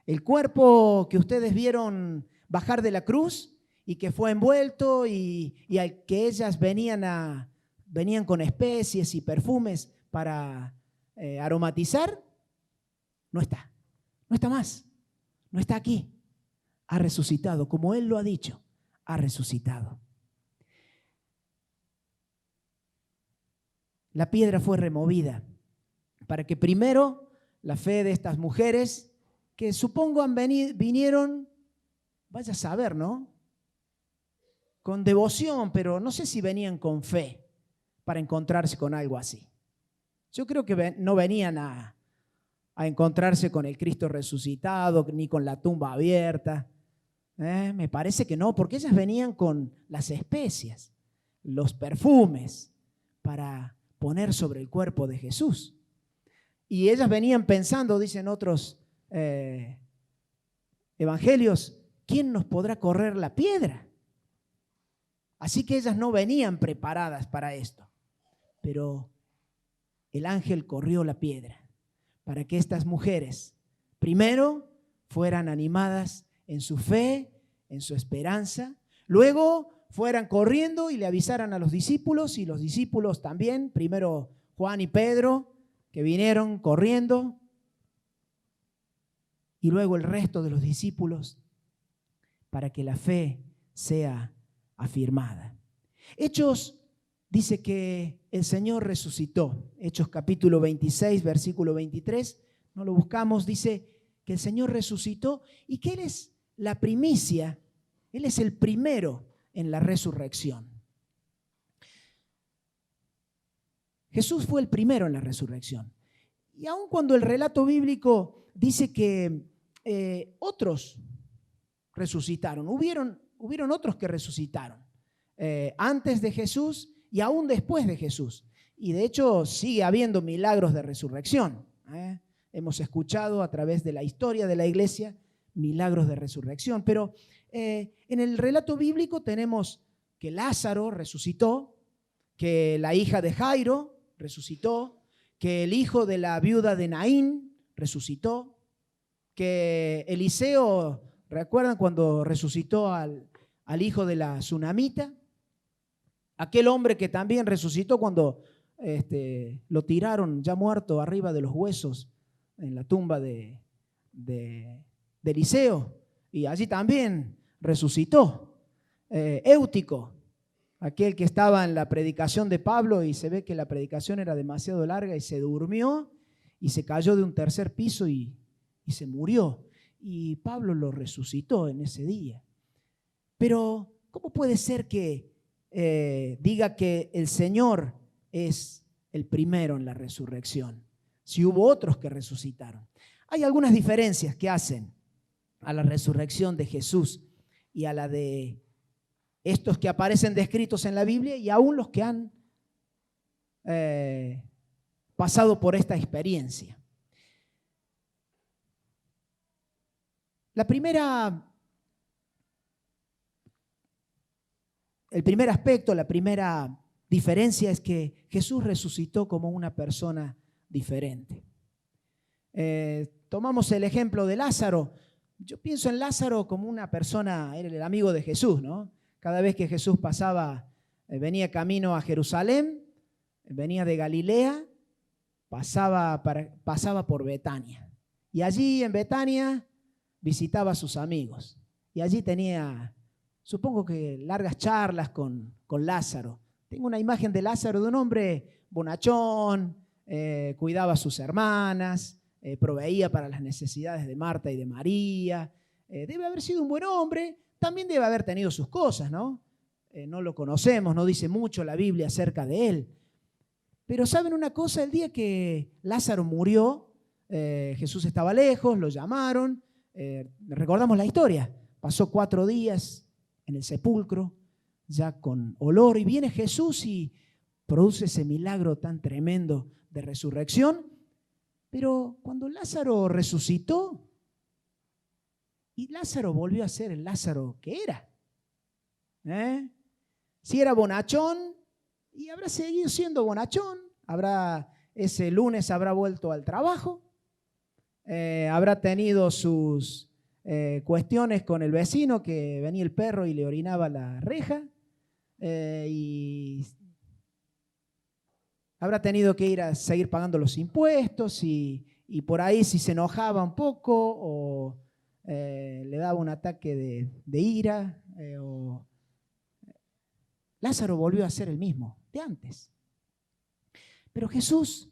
El cuerpo que ustedes vieron bajar de la cruz y que fue envuelto y al que ellas venían con especies y perfumes para aromatizar, no está. No está más. No está aquí. Ha resucitado, como Él lo ha dicho, ha resucitado. La piedra fue removida para que primero la fe de estas mujeres, que supongo vinieron, vaya a saber, ¿no? Con devoción, pero no sé si venían con fe para encontrarse con algo así. Yo creo que no venían a encontrarse con el Cristo resucitado, ni con la tumba abierta. Me parece que no, porque ellas venían con las especias, los perfumes para poner sobre el cuerpo de Jesús. Y ellas venían pensando, dicen otros evangelios, ¿quién nos podrá correr la piedra? Así que ellas no venían preparadas para esto. Pero el ángel corrió la piedra para que estas mujeres primero fueran animadas en su fe, en su esperanza, luego fueran corriendo y le avisaran a los discípulos, y los discípulos también, primero Juan y Pedro, que vinieron corriendo, y luego el resto de los discípulos, para que la fe sea afirmada. Hechos dice que el Señor resucitó. Hechos capítulo 26, versículo 23, no lo buscamos, dice que el Señor resucitó y que Él es la primicia, Él es el primero en la resurrección. Jesús fue el primero en la resurrección. Y aun cuando el relato bíblico dice que otros resucitaron, hubieron otros que resucitaron antes de Jesús y aún después de Jesús. Y de hecho sigue habiendo milagros de resurrección. Hemos escuchado a través de la historia de la iglesia milagros de resurrección. Pero en el relato bíblico tenemos que Lázaro resucitó, que la hija de Jairo resucitó, que el hijo de la viuda de Naín resucitó, que Eliseo, ¿recuerdan cuando resucitó al hijo de la Sunamita? Aquel hombre que también resucitó cuando lo tiraron ya muerto arriba de los huesos en la tumba de Eliseo, y allí también resucitó. Éutico, aquel que estaba en la predicación de Pablo y se ve que la predicación era demasiado larga y se durmió y se cayó de un tercer piso y se murió. Y Pablo lo resucitó en ese día. Pero, ¿cómo puede ser que diga que el Señor es el primero en la resurrección, si hubo otros que resucitaron? Hay algunas diferencias que hacen a la resurrección de Jesús y a la de estos que aparecen descritos en la Biblia y aún los que han pasado por esta experiencia. El primer aspecto, la primera diferencia es que Jesús resucitó como una persona diferente. Tomamos el ejemplo de Lázaro. Yo pienso en Lázaro como una persona, era el amigo de Jesús, ¿no? Cada vez que Jesús pasaba, venía camino a Jerusalén, venía de Galilea, pasaba por Betania. Y allí en Betania visitaba a sus amigos. Y allí tenía, supongo que largas charlas con Lázaro. Tengo una imagen de Lázaro de un hombre bonachón, cuidaba a sus hermanas, proveía para las necesidades de Marta y de María. Debe haber sido un buen hombre, también debe haber tenido sus cosas, ¿no? No lo conocemos, no dice mucho la Biblia acerca de él. Pero ¿saben una cosa? El día que Lázaro murió, Jesús estaba lejos, lo llamaron, recordamos la historia, pasó 4 días en el sepulcro, ya con olor, y viene Jesús y produce ese milagro tan tremendo de resurrección. Pero cuando Lázaro resucitó, y Lázaro volvió a ser el Lázaro que era. Si era bonachón, y habrá seguido siendo bonachón, ese lunes habrá vuelto al trabajo, habrá tenido sus cuestiones con el vecino que venía el perro y le orinaba la reja, y habrá tenido que ir a seguir pagando los impuestos y por ahí si se enojaba un poco o le daba un ataque de ira, Lázaro volvió a ser el mismo de antes. Pero Jesús,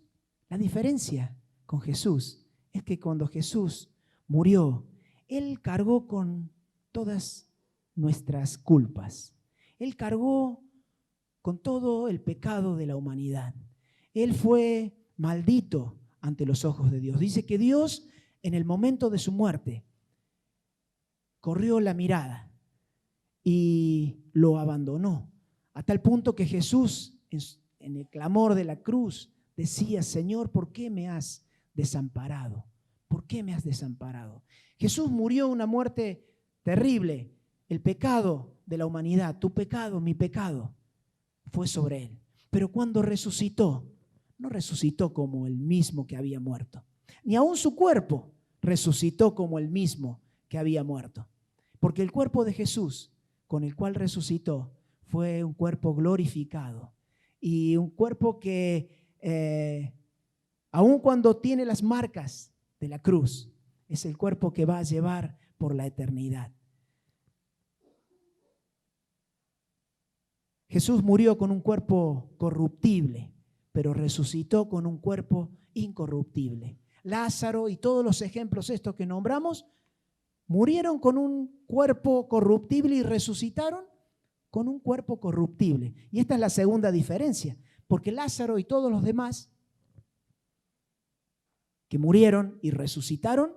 la diferencia con Jesús es que cuando Jesús murió, Él cargó con todas nuestras culpas. Él cargó con todo el pecado de la humanidad. Él fue maldito ante los ojos de Dios. Dice que Dios, en el momento de su muerte, corrió la mirada y lo abandonó, a tal punto que Jesús, en el clamor de la cruz, decía: Señor, ¿por qué me has desamparado? ¿Por qué me has desamparado? Jesús murió una muerte terrible. El pecado de la humanidad, tu pecado, mi pecado, fue sobre Él. Pero cuando resucitó, no resucitó como el mismo que había muerto. Ni aún su cuerpo resucitó como el mismo que había muerto. Porque el cuerpo de Jesús, con el cual resucitó, fue un cuerpo glorificado. Y un cuerpo que, aun cuando tiene las marcas de la cruz, es el cuerpo que va a llevar por la eternidad. Jesús murió con un cuerpo corruptible, pero resucitó con un cuerpo incorruptible. Lázaro y todos los ejemplos estos que nombramos murieron con un cuerpo corruptible y resucitaron con un cuerpo corruptible. Y esta es la segunda diferencia, porque Lázaro y todos los demás que murieron y resucitaron,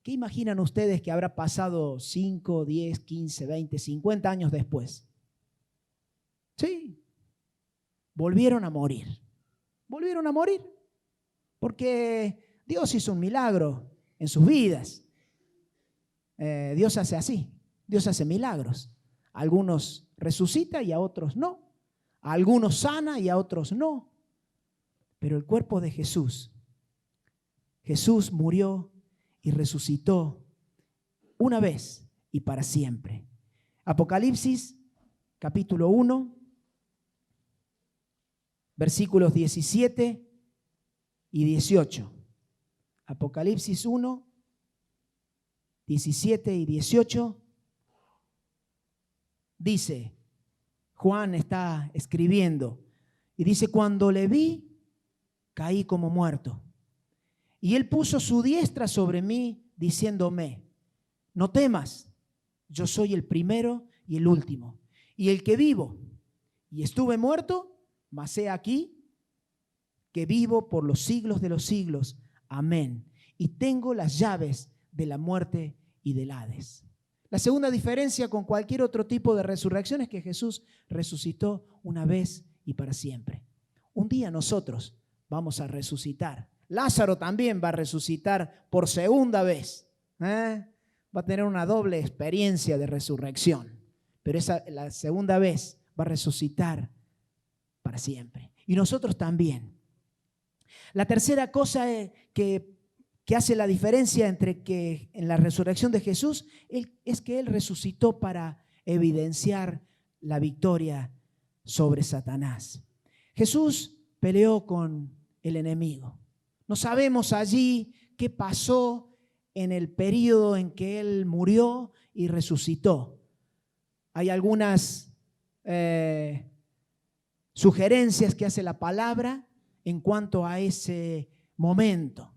¿qué imaginan ustedes que habrá pasado 5, 10, 15, 20, 50 años después? Sí, volvieron a morir. Volvieron a morir porque Dios hizo un milagro en sus vidas. Dios hace así, Dios hace milagros. A algunos resucita y a otros no. A algunos sana y a otros no. Pero el cuerpo de Jesús, Jesús murió y resucitó una vez y para siempre. Apocalipsis capítulo 1, versículos 17 y 18. Apocalipsis 1, 17 y 18. Dice, Juan está escribiendo y dice: cuando le vi, caí como muerto. Y él puso su diestra sobre mí, diciéndome: no temas, yo soy el primero y el último, y el que vivo. Y estuve muerto, mas he aquí que vivo por los siglos de los siglos. Amén. Y tengo las llaves de la muerte y del Hades. La segunda diferencia con cualquier otro tipo de resurrección es que Jesús resucitó una vez y para siempre. Un día nosotros vamos a resucitar. Lázaro también va a resucitar por segunda vez. Va a tener una doble experiencia de resurrección. Pero la segunda vez va a resucitar para siempre. Y nosotros también. La tercera cosa que que hace la diferencia entre que en la resurrección de Jesús es que Él resucitó para evidenciar la victoria sobre Satanás. Jesús peleó con el enemigo. No sabemos allí qué pasó en el periodo en que Él murió y resucitó. Hay algunas sugerencias que hace la palabra en cuanto a ese momento,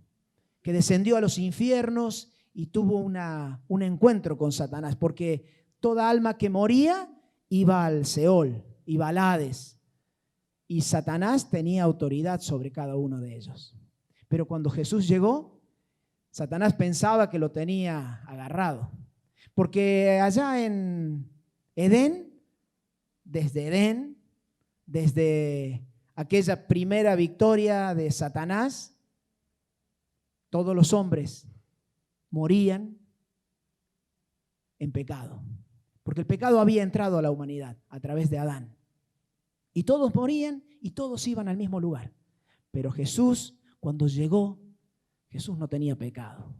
que descendió a los infiernos y tuvo un encuentro con Satanás, porque toda alma que moría iba al Seol, iba al Hades, y Satanás tenía autoridad sobre cada uno de ellos. Pero cuando Jesús llegó, Satanás pensaba que lo tenía agarrado, porque allá en Edén, desde aquella primera victoria de Satanás, todos los hombres morían en pecado, porque el pecado había entrado a la humanidad a través de Adán. Y todos morían y todos iban al mismo lugar. Pero Jesús, cuando llegó, Jesús no tenía pecado.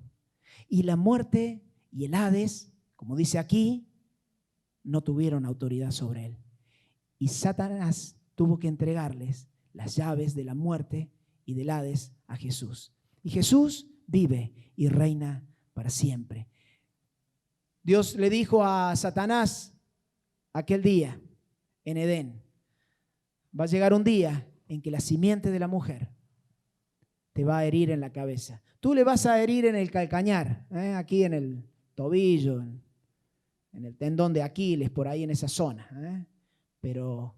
Y la muerte y el Hades, como dice aquí, no tuvieron autoridad sobre él. Y Satanás tuvo que entregarles las llaves de la muerte y del Hades a Jesús. Y Jesús vive y reina para siempre. Dios le dijo a Satanás aquel día en Edén: va a llegar un día en que la simiente de la mujer te va a herir en la cabeza. Tú le vas a herir en el calcañar, aquí en el tobillo, en el tendón de Aquiles, por ahí en esa zona. Pero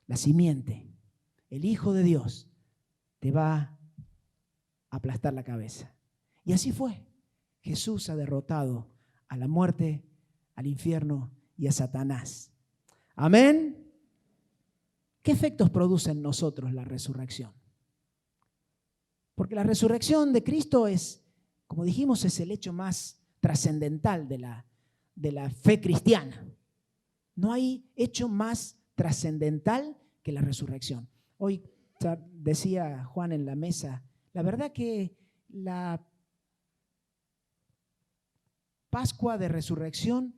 la simiente, el Hijo de Dios, te va a aplastar la cabeza. Y así fue. Jesús ha derrotado a la muerte, al infierno y a Satanás. Amén. ¿Qué efectos produce en nosotros la resurrección? Porque la resurrección de Cristo es, como dijimos, es el hecho más trascendental de la fe cristiana. No hay hecho más trascendental que la resurrección. Hoy decía Juan en la mesa, la verdad que la Pascua de Resurrección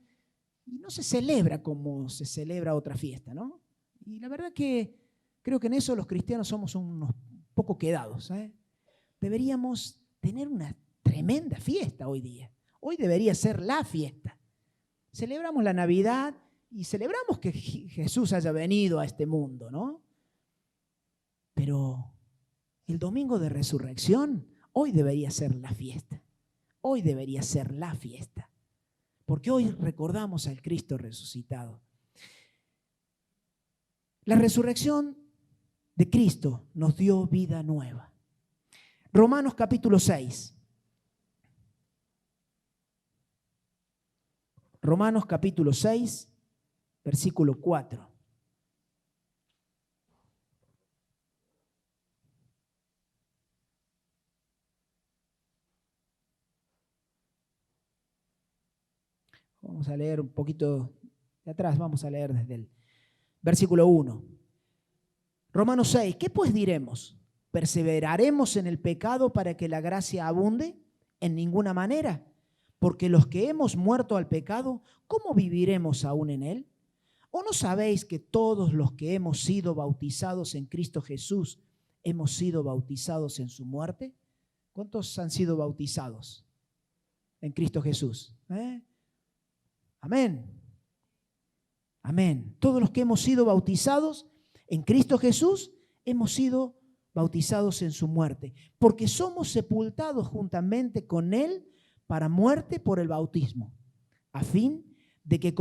no se celebra como se celebra otra fiesta, ¿no? Y la verdad que creo que en eso los cristianos somos unos poco quedados. Deberíamos tener una tremenda fiesta hoy día. Hoy debería ser la fiesta. Celebramos la Navidad y celebramos que Jesús haya venido a este mundo, ¿no? Pero el domingo de resurrección, hoy debería ser la fiesta. Hoy debería ser la fiesta. Porque hoy recordamos al Cristo resucitado. La resurrección de Cristo nos dio vida nueva. Romanos capítulo 6. Romanos capítulo 6, versículo 4. Vamos a leer un poquito de atrás, vamos a leer desde el versículo 1. Romanos 6, ¿qué pues diremos? ¿Perseveraremos en el pecado para que la gracia abunde? En ninguna manera. Porque los que hemos muerto al pecado, ¿cómo viviremos aún en él? ¿O no sabéis que todos los que hemos sido bautizados en Cristo Jesús, hemos sido bautizados en su muerte? ¿Cuántos han sido bautizados en Cristo Jesús? Amén. Amén. Todos los que hemos sido bautizados en Cristo Jesús, hemos sido bautizados en su muerte, porque somos sepultados juntamente con él para muerte por el bautismo, a fin de que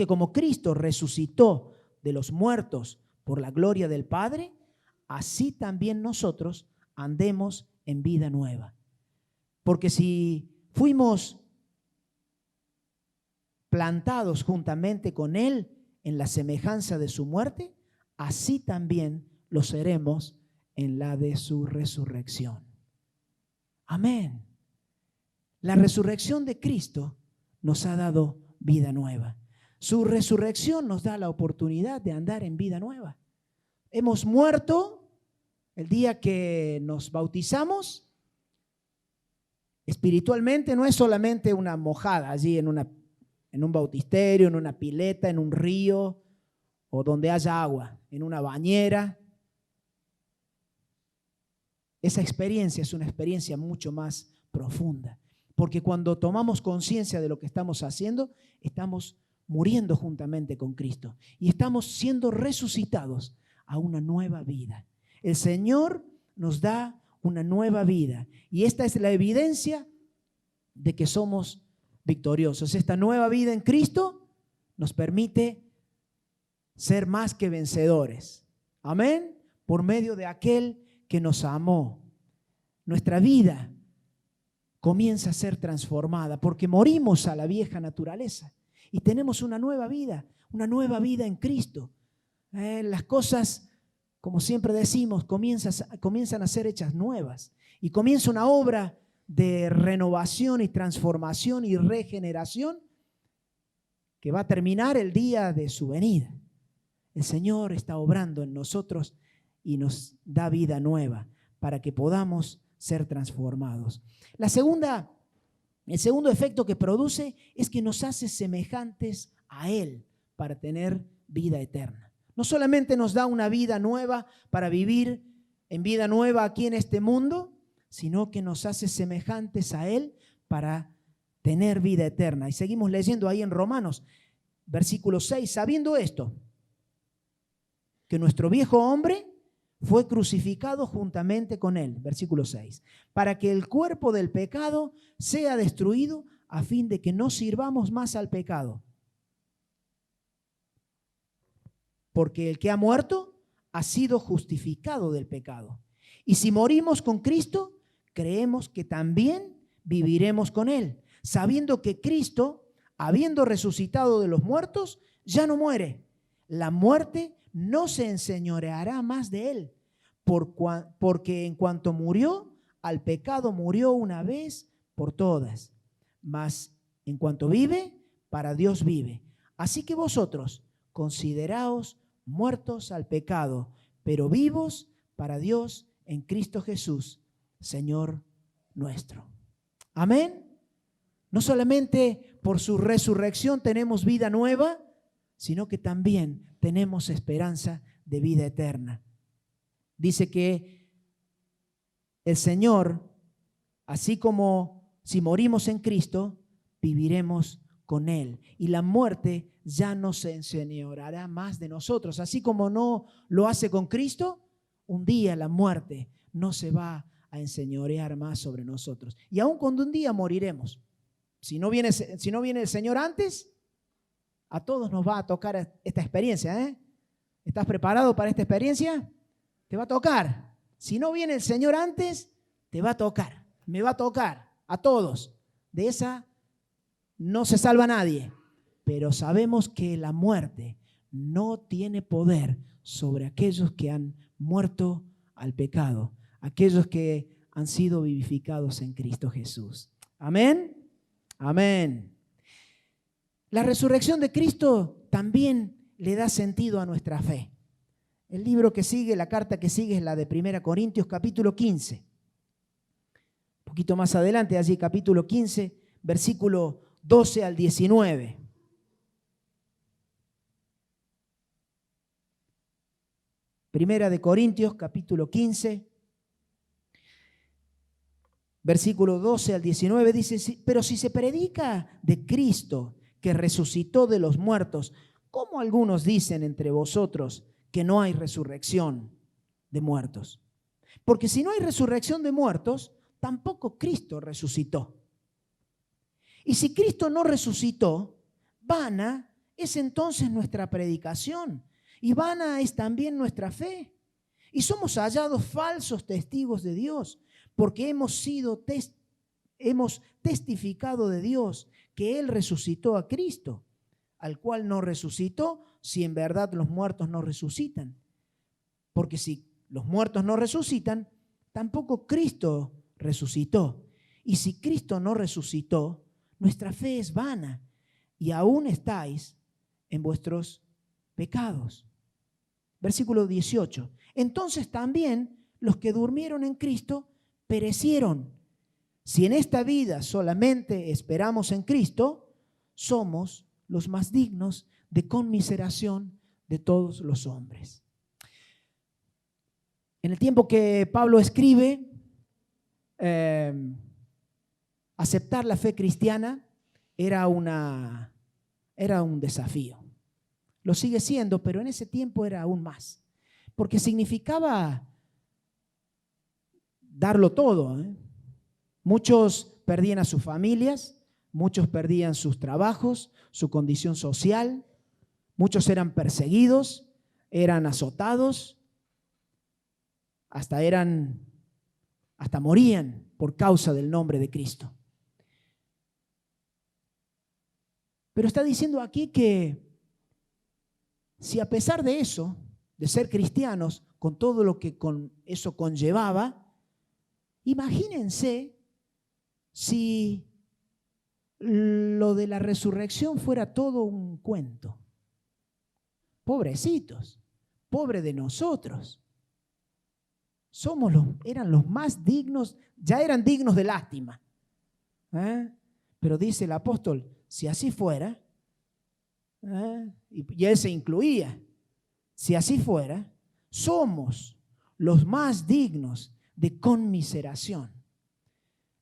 como Cristo resucitó de los muertos por la gloria del Padre, así también nosotros andemos en vida nueva. Porque si fuimos plantados juntamente con él en la semejanza de su muerte, así también lo seremos en la de su resurrección. Amén. La resurrección de Cristo nos ha dado vida nueva. Su resurrección nos da la oportunidad de andar en vida nueva. Hemos muerto el día que nos bautizamos Espiritualmente no es solamente una mojada allí en un bautisterio, en una pileta, en un río o donde haya agua, en una bañera. Esa experiencia es una experiencia mucho más profunda, porque cuando tomamos conciencia de lo que estamos haciendo, estamos muriendo juntamente con Cristo y estamos siendo resucitados a una nueva vida. El Señor nos da una nueva vida y esta es la evidencia de que somos victoriosos. Esta nueva vida en Cristo nos permite ser más que vencedores. Amén. Por medio de aquel que nos amó. Nuestra vida comienza a ser transformada porque morimos a la vieja naturaleza y tenemos una nueva vida en Cristo. Las cosas, como siempre decimos, comienzan a ser hechas nuevas y comienza una obra de renovación y transformación y regeneración que va a terminar el día de su venida. El Señor está obrando en nosotros y nos da vida nueva para que podamos ser transformados. El segundo efecto que produce es que nos hace semejantes a Él para tener vida eterna. No solamente nos da una vida nueva para vivir en vida nueva aquí en este mundo, sino que nos hace semejantes a Él para tener vida eterna. Y seguimos leyendo ahí en Romanos, versículo 6, sabiendo esto, que nuestro viejo hombre fue crucificado juntamente con Él, versículo 6, para que el cuerpo del pecado sea destruido a fin de que no sirvamos más al pecado. Porque el que ha muerto ha sido justificado del pecado. Y si morimos con Cristo, creemos que también viviremos con Él, sabiendo que Cristo, habiendo resucitado de los muertos, ya no muere. La muerte no se enseñoreará más de Él, porque en cuanto murió, al pecado murió una vez por todas. Mas en cuanto vive, para Dios vive. Así que vosotros consideraos muertos al pecado, pero vivos para Dios en Cristo Jesús, Señor nuestro. Amén. No solamente por su resurrección tenemos vida nueva, sino que también tenemos esperanza de vida eterna. Dice que el Señor, así como si morimos en Cristo, viviremos con Él. Y la muerte ya no se enseñoreará más de nosotros. Así como no lo hace con Cristo, un día la muerte no se va a enseñorear más sobre nosotros. Y aun cuando un día moriremos, si no viene el Señor antes, a todos nos va a tocar esta experiencia. ¿Estás preparado para esta experiencia? Te va a tocar. Si no viene el Señor antes, te va a tocar. Me va a tocar a todos. De esa no se salva nadie. Pero sabemos que la muerte no tiene poder sobre aquellos que han muerto al pecado, aquellos que han sido vivificados en Cristo Jesús. Amén. Amén. La resurrección de Cristo también le da sentido a nuestra fe. El libro que sigue, la carta que sigue es la de 1 Corintios capítulo 15. Un poquito más adelante, allí capítulo 15, versículo 12 al 19. Primera de Corintios capítulo 15, versículo 12 al 19 dice, pero si se predica de Cristo que resucitó de los muertos, ¿cómo algunos dicen entre vosotros que no hay resurrección de muertos? Porque si no hay resurrección de muertos, tampoco Cristo resucitó. Y si Cristo no resucitó, vana es entonces nuestra predicación y vana es también nuestra fe. Y somos hallados falsos testigos de Dios, porque hemos testificado de Dios que Él resucitó a Cristo, al cual no resucitó si en verdad los muertos no resucitan. Porque si los muertos no resucitan, tampoco Cristo resucitó. Y si Cristo no resucitó, nuestra fe es vana y aún estáis en vuestros pecados. Versículo 18. Entonces también los que durmieron en Cristo perecieron. Si en esta vida solamente esperamos en Cristo, somos los más dignos de conmiseración de todos los hombres. En el tiempo que Pablo escribe, aceptar la fe cristiana era un desafío. Lo sigue siendo, pero en ese tiempo era aún más. Porque significaba darlo todo, ¿eh? Muchos perdían a sus familias, muchos perdían sus trabajos, su condición social, muchos eran perseguidos, eran azotados, hasta morían por causa del nombre de Cristo. Pero está diciendo aquí que si a pesar de eso, de ser cristianos, con todo lo que con eso conllevaba, imagínense si lo de la resurrección fuera todo un cuento. Pobrecitos, pobre de nosotros. Eran los más dignos, ya eran dignos de lástima. Pero dice el apóstol, si así fuera, y él se incluía, si así fuera, somos los más dignos de conmiseración.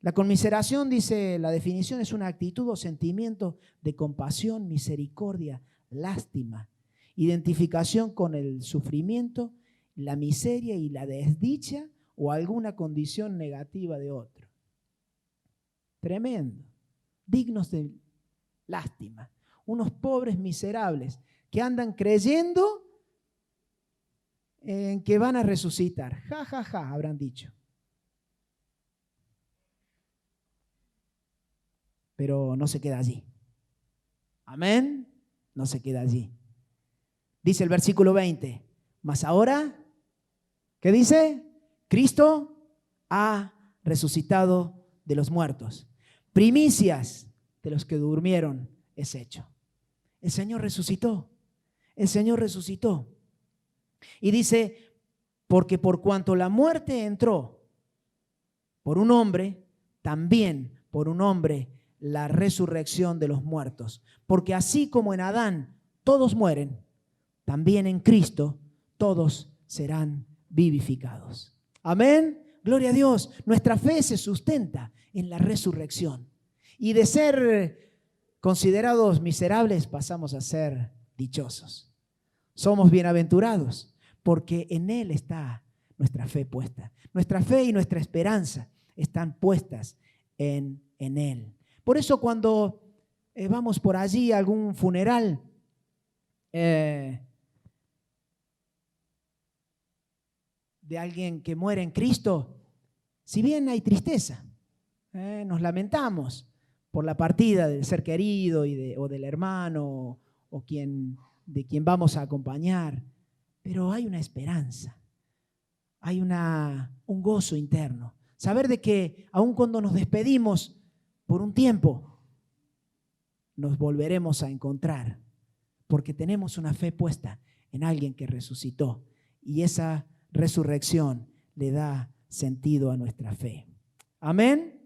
La conmiseración, dice la definición, es una actitud o sentimiento de compasión, misericordia, lástima, identificación con el sufrimiento, la miseria y la desdicha o alguna condición negativa de otro. Tremendo. Dignos de lástima. Unos pobres miserables que andan creyendo en que van a resucitar. Ja, ja, ja, habrán dicho. Pero no se queda allí. Amén. No se queda allí. Dice el versículo 20. Mas ahora, ¿qué dice? Cristo ha resucitado de los muertos. Primicias de los que durmieron es hecho. El Señor resucitó. El Señor resucitó. Y dice, porque por cuanto la muerte entró por un hombre, también por un hombre la resurrección de los muertos. Porque así como en Adán todos mueren, también en Cristo todos serán vivificados. Amén. Gloria a Dios. Nuestra fe se sustenta en la resurrección. Y de ser considerados miserables pasamos a ser dichosos. Somos bienaventurados porque en Él está nuestra fe puesta. Nuestra fe y nuestra esperanza están puestas en Él. Por eso cuando vamos por allí a algún funeral, de alguien que muere en Cristo, si bien hay tristeza, nos lamentamos por la partida del ser querido o del hermano o de quien vamos a acompañar, pero hay una esperanza, hay un gozo interno. Saber de que aun cuando nos despedimos por un tiempo, nos volveremos a encontrar, porque tenemos una fe puesta en alguien que resucitó y esa resurrección le da sentido a nuestra fe. Amén.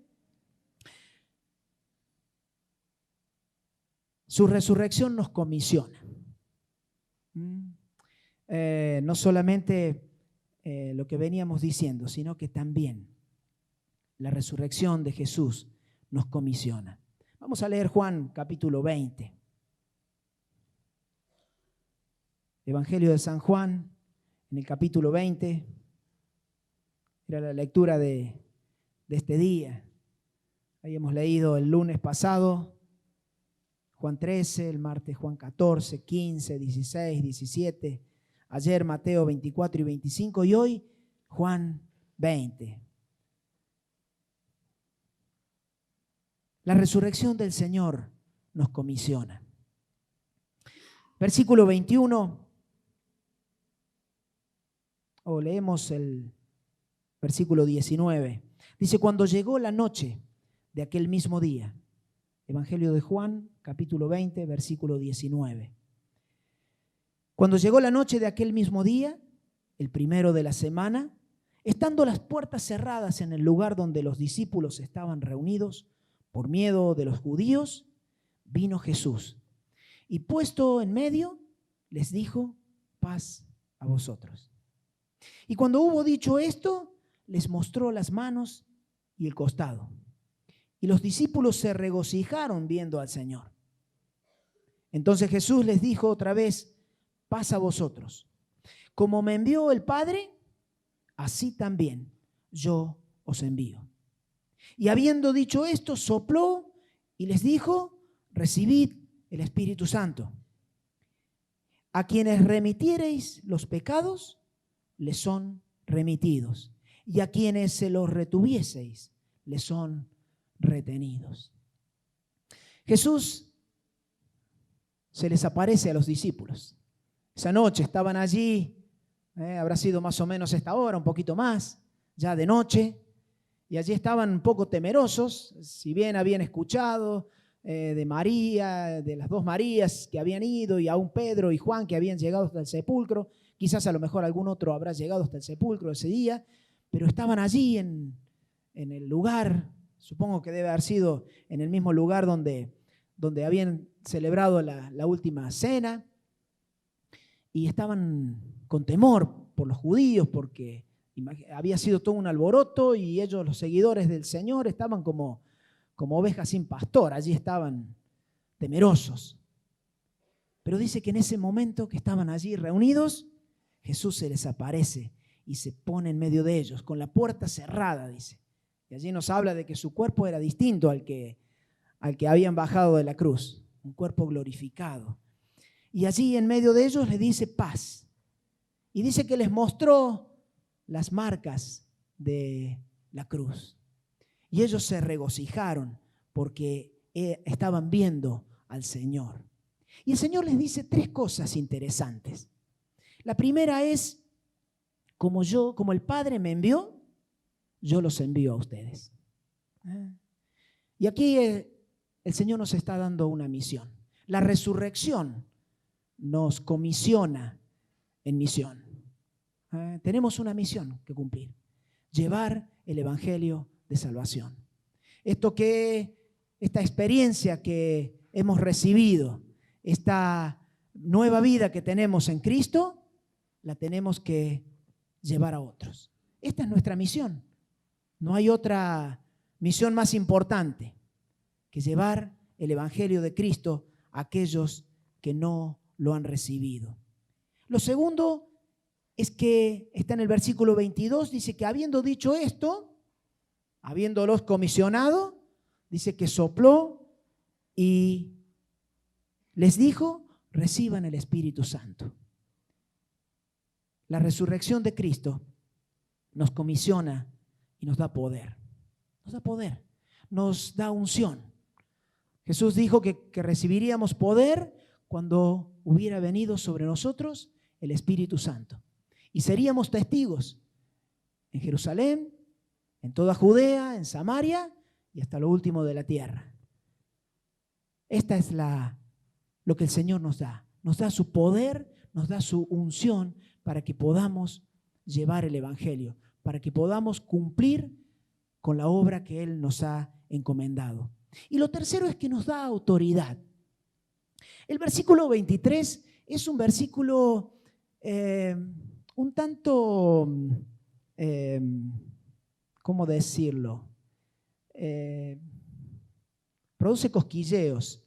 Su resurrección nos comisiona. No solamente lo que veníamos diciendo, sino que también la resurrección de Jesús nos comisiona. Vamos a leer Juan capítulo 20. Evangelio de San Juan, en el capítulo 20. Era la lectura de este día. Ahí hemos leído el lunes pasado Juan 13, el martes Juan 14, 15, 16, 17. Ayer Mateo 24 y 25 y hoy Juan 20. La resurrección del Señor nos comisiona. Versículo 21, leemos el versículo 19. Dice, cuando llegó la noche de aquel mismo día, Evangelio de Juan, capítulo 20, versículo 19. Cuando llegó la noche de aquel mismo día, el primero de la semana, Estando las puertas cerradas en el lugar donde los discípulos estaban reunidos, por miedo de los judíos, vino Jesús y puesto en medio, les dijo: paz a vosotros. Y cuando hubo dicho esto, les mostró las manos y el costado. Y los discípulos se regocijaron viendo al Señor. Entonces Jesús les dijo otra vez: paz a vosotros. Como me envió el Padre, así también yo os envío. Y habiendo dicho esto, sopló y les dijo: recibid el Espíritu Santo. A quienes remitiereis los pecados, les son remitidos. Y a quienes se los retuvieseis, les son retenidos. Jesús se les aparece a los discípulos. Esa noche estaban allí, habrá sido más o menos esta hora, un poquito más, ya de noche, y allí estaban un poco temerosos, si bien habían escuchado de María, de las dos Marías que habían ido, y aún Pedro y Juan que habían llegado hasta el sepulcro. Quizás a lo mejor algún otro habrá llegado hasta el sepulcro ese día, pero estaban allí en el lugar, supongo que debe haber sido en el mismo lugar donde habían celebrado la última cena, y estaban con temor por los judíos, porque había sido todo un alboroto, y ellos, los seguidores del Señor, estaban como ovejas sin pastor, allí estaban temerosos. Pero dice que en ese momento que estaban allí reunidos, Jesús se les aparece y se pone en medio de ellos, con la puerta cerrada, dice. Y allí nos habla de que su cuerpo era distinto al que habían bajado de la cruz, un cuerpo glorificado. Y allí en medio de ellos les dice: paz. Y dice que les mostró las marcas de la cruz. Y ellos se regocijaron porque estaban viendo al Señor. Y el Señor les dice tres cosas interesantes. La primera es: como el Padre me envió, yo los envío a ustedes. Y aquí el Señor nos está dando una misión. La resurrección nos comisiona en misión. Tenemos una misión que cumplir: llevar el evangelio de salvación. Esta experiencia que hemos recibido, esta nueva vida que tenemos en Cristo, la tenemos que llevar a otros. Esta es nuestra misión. No hay otra misión más importante que llevar el evangelio de Cristo a aquellos que no lo han recibido. Lo segundo es que está en el versículo 22, dice que habiendo dicho esto, habiéndolos comisionado, dice que sopló y les dijo: reciban el Espíritu Santo. La resurrección de Cristo nos comisiona y nos da poder. Nos da poder, nos da unción. Jesús dijo que recibiríamos poder cuando hubiera venido sobre nosotros el Espíritu Santo. Y seríamos testigos en Jerusalén, en toda Judea, en Samaria y hasta lo último de la tierra. Esta es lo que el Señor nos da. Nos da su poder, nos da su unción para que podamos llevar el evangelio, para que podamos cumplir con la obra que Él nos ha encomendado. Y lo tercero es que nos da autoridad. El versículo 23 es un versículo un tanto, ¿cómo decirlo? Produce cosquilleos.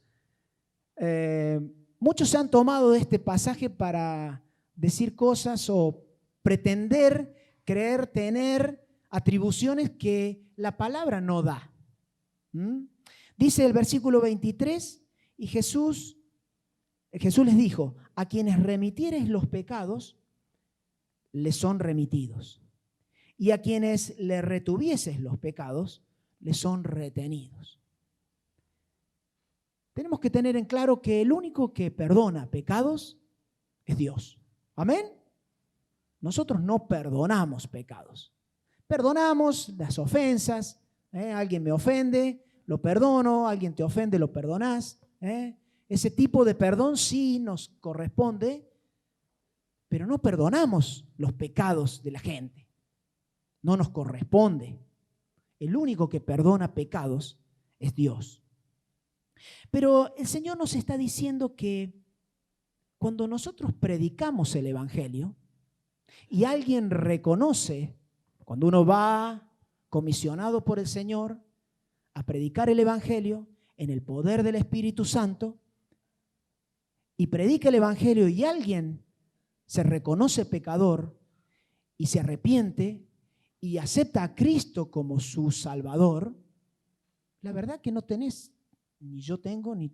Muchos se han tomado de este pasaje para decir cosas o pretender, creer, tener atribuciones que la palabra no da. Dice el versículo 23, y Jesús les dijo: a quienes remitiereis los pecados, les son remitidos. Y a quienes le retuvieseis los pecados, les son retenidos. Tenemos que tener en claro que el único que perdona pecados es Dios. ¿Amén? Nosotros no perdonamos pecados. Perdonamos las ofensas. Alguien me ofende, lo perdono. Alguien te ofende, lo perdonás. Ese tipo de perdón sí nos corresponde, pero no perdonamos los pecados de la gente. no nos corresponde. El único que perdona pecados es Dios. Pero el Señor nos está diciendo que cuando nosotros predicamos el Evangelio y alguien reconoce, cuando uno va comisionado por el Señor a predicar el Evangelio en el poder del Espíritu Santo, y predica el Evangelio y alguien se reconoce pecador y se arrepiente y acepta a Cristo como su Salvador, la verdad que no tenés, ni yo tengo, ni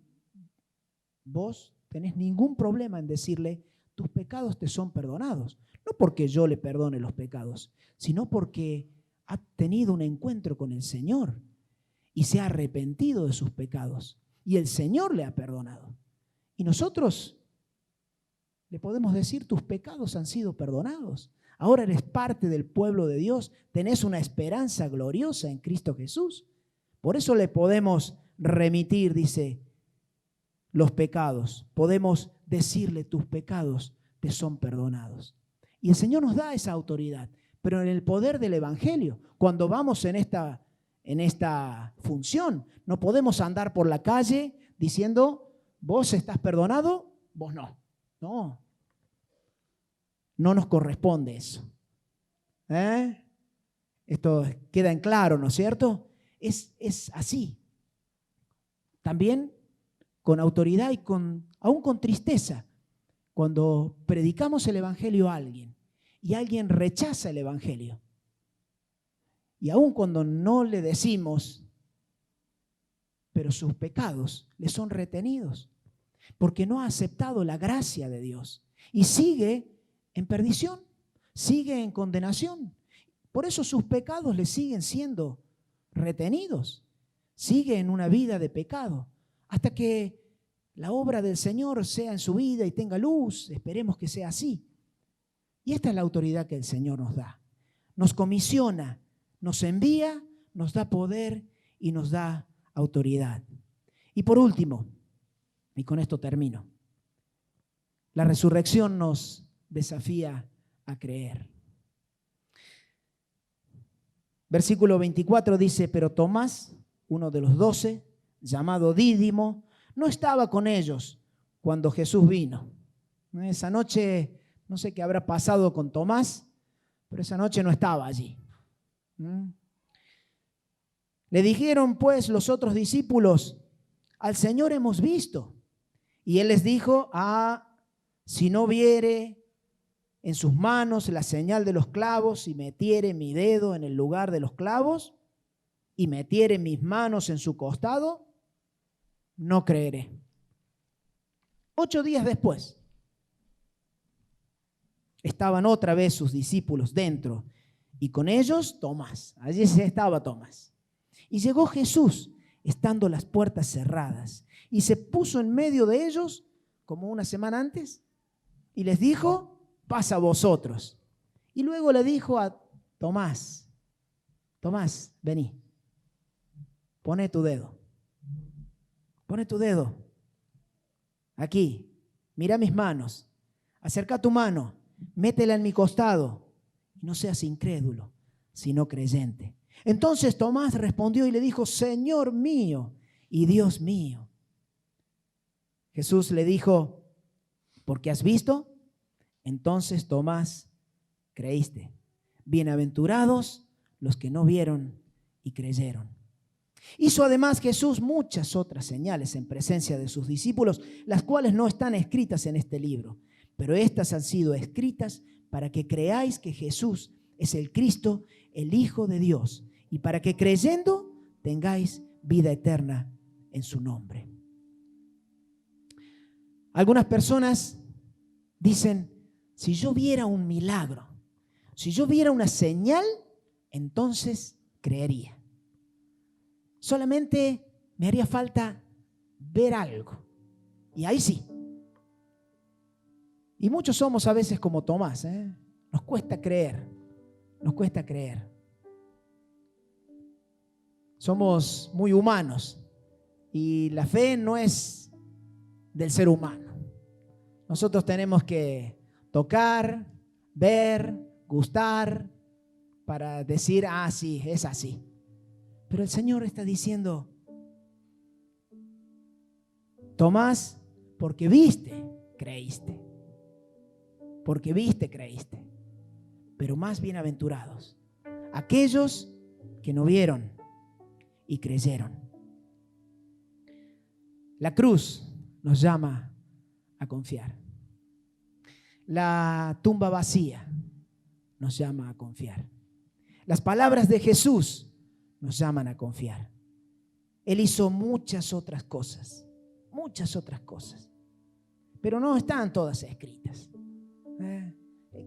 vos tenés ningún problema en decirle, tus pecados te son perdonados. No porque yo le perdone los pecados, sino porque ha tenido un encuentro con el Señor y se ha arrepentido de sus pecados. Y el Señor le ha perdonado. Y nosotros le podemos decir, tus pecados han sido perdonados. Ahora eres parte del pueblo de Dios, tenés una esperanza gloriosa en Cristo Jesús. Por eso le podemos remitir, dice, los pecados. Podemos decirle, tus pecados te son perdonados. Y el Señor nos da esa autoridad. Pero en el poder del Evangelio, cuando vamos en esta función, no podemos andar por la calle diciendo, vos estás perdonado, vos no. No. No nos corresponde eso. Esto queda en claro, ¿no es cierto? Es así. También con autoridad y aún con tristeza, cuando predicamos el Evangelio a alguien y alguien rechaza el Evangelio, y aún cuando no le decimos, pero sus pecados le son retenidos, porque no ha aceptado la gracia de Dios y sigue en perdición, sigue en condenación. Por eso sus pecados le siguen siendo retenidos, sigue en una vida de pecado, hasta que la obra del Señor sea en su vida y tenga luz. Esperemos que sea así. Y esta es la autoridad que el Señor nos da. Nos comisiona, nos envía, nos da poder y nos da autoridad. Y por último, y con esto termino, la resurrección nos desafía a creer. Versículo 24 dice, pero Tomás, uno de los 12, llamado Dídimo, no estaba con ellos cuando Jesús vino. Esa noche, no sé qué habrá pasado con Tomás, pero esa noche no estaba allí. Le dijeron pues los otros discípulos, al Señor hemos visto. Y él les dijo, si no viere en sus manos la señal de los clavos y metiere mi dedo en el lugar de los clavos y metiere mis manos en su costado, no creeré. 8 días después, estaban otra vez sus discípulos dentro y con ellos Tomás. Allí estaba Tomás. Y llegó Jesús, estando las puertas cerradas, y se puso en medio de ellos, como una semana antes, y les dijo, paz a vosotros. Y luego le dijo a Tomás, Tomás, vení, pone tu dedo aquí, mira mis manos, acerca tu mano, métela en mi costado, y no seas incrédulo, sino creyente. Entonces Tomás respondió y le dijo, Señor mío y Dios mío. Jesús le dijo, ¿porque has visto? Entonces Tomás, creíste. Bienaventurados los que no vieron y creyeron. Hizo además Jesús muchas otras señales en presencia de sus discípulos, las cuales no están escritas en este libro, pero estas han sido escritas para que creáis que Jesús es el Cristo, el Hijo de Dios, y para que creyendo tengáis vida eterna en su nombre. Algunas personas dicen, si yo viera un milagro, si yo viera una señal, entonces creería. Solamente me haría falta ver algo. Y ahí sí. Y muchos somos a veces como Tomás, Nos cuesta creer. Nos cuesta creer. Somos muy humanos. Y la fe no es del ser humano. Nosotros tenemos que tocar, ver, gustar, para decir, ah, sí, es así. Pero el Señor está diciendo, Tomás, porque viste, creíste. Porque viste, creíste. Pero más bienaventurados aquellos que no vieron y creyeron. La cruz nos llama a confiar. La tumba vacía nos llama a confiar. Las palabras de Jesús nos llaman a confiar. Él hizo muchas otras cosas, pero no están todas escritas.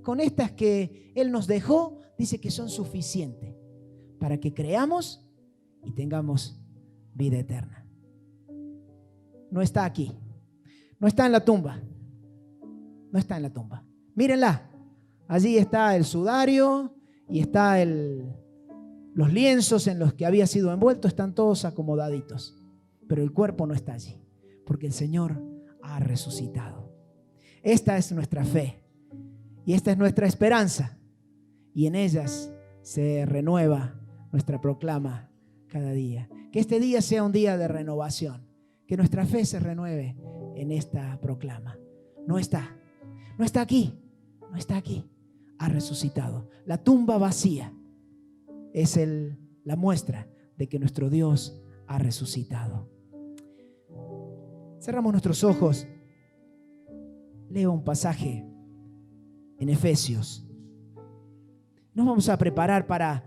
Con estas que Él nos dejó, dice que son suficientes para que creamos y tengamos vida eterna. No está aquí, no está en la tumba, no está en la tumba. Mírenla, allí está el sudario y está los lienzos en los que había sido envuelto, están todos acomodaditos, pero el cuerpo no está allí, porque el Señor ha resucitado. Esta es nuestra fe y esta es nuestra esperanza, y en ellas se renueva nuestra proclama cada día. Que este día sea un día de renovación, que nuestra fe se renueve en esta proclama. No está aquí, ha resucitado. La tumba vacía es la muestra de que nuestro Dios ha resucitado. Cerramos nuestros ojos. Leo un pasaje en Efesios. Nos vamos a preparar para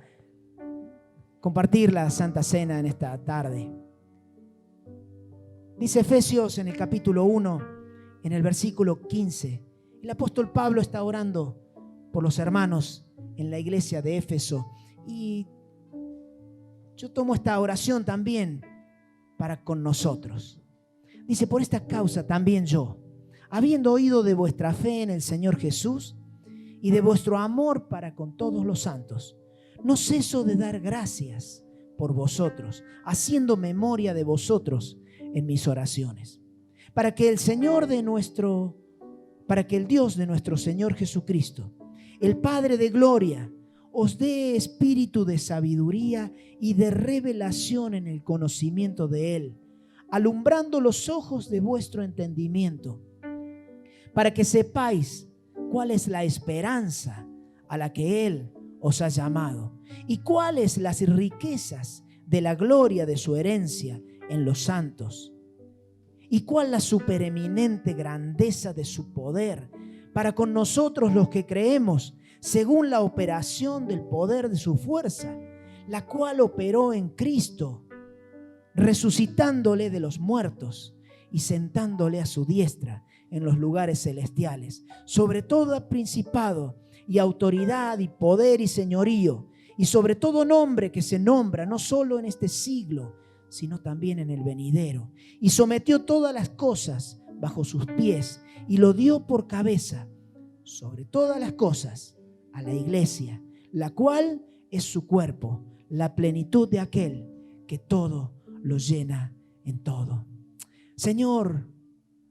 compartir la Santa Cena en esta tarde. Dice Efesios en el capítulo 1, en el versículo 15. El apóstol Pablo está orando por los hermanos en la iglesia de Éfeso. Y yo tomo esta oración también para con nosotros. Dice, por esta causa también yo, habiendo oído de vuestra fe en el Señor Jesús y de vuestro amor para con todos los santos, no ceso de dar gracias por vosotros, haciendo memoria de vosotros en mis oraciones, para que el Dios de nuestro Señor Jesucristo, el Padre de gloria, os dé espíritu de sabiduría y de revelación en el conocimiento de Él, alumbrando los ojos de vuestro entendimiento, para que sepáis cuál es la esperanza a la que Él os ha llamado y cuáles las riquezas de la gloria de su herencia en los santos, y cuál la supereminente grandeza de su poder para con nosotros los que creemos, según la operación del poder de su fuerza, la cual operó en Cristo, resucitándole de los muertos y sentándole a su diestra en los lugares celestiales, sobre todo principado y autoridad y poder y señorío, y sobre todo nombre que se nombra no solo en este siglo, sino también en el venidero. Y sometió todas las cosas bajo sus pies y lo dio por cabeza sobre todas las cosas a la iglesia, la cual es su cuerpo, la plenitud de aquel que todo lo llena en todo. Señor,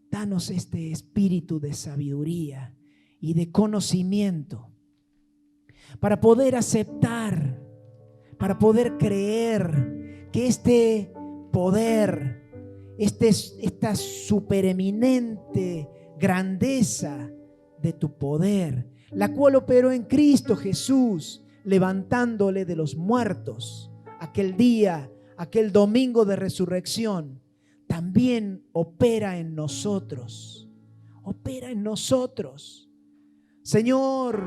danos este espíritu de sabiduría y de conocimiento para poder aceptar, para poder creer que este poder, esta supereminente grandeza de tu poder, la cual operó en Cristo Jesús, levantándole de los muertos aquel día, aquel domingo de resurrección, también opera en nosotros. Opera en nosotros. Señor,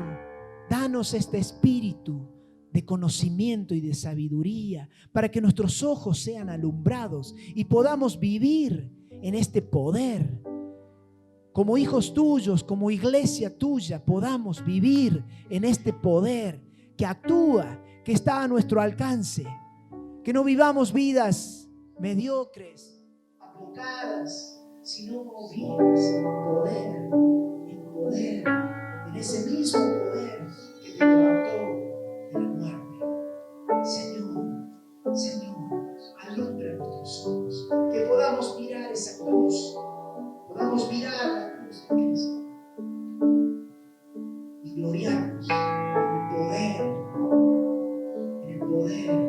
danos este espíritu de conocimiento y de sabiduría para que nuestros ojos sean alumbrados y podamos vivir en este poder. Como hijos tuyos, como iglesia tuya, podamos vivir en este poder que actúa, que está a nuestro alcance. Que no vivamos vidas mediocres, apocadas, sino movidas en poder, en ese mismo poder que te levantó de la muerte. Señor, alumbra nuestros ojos, que podamos mirar esa cruz, podamos mirar la cruz de Cristo y gloriarnos en el poder de Él.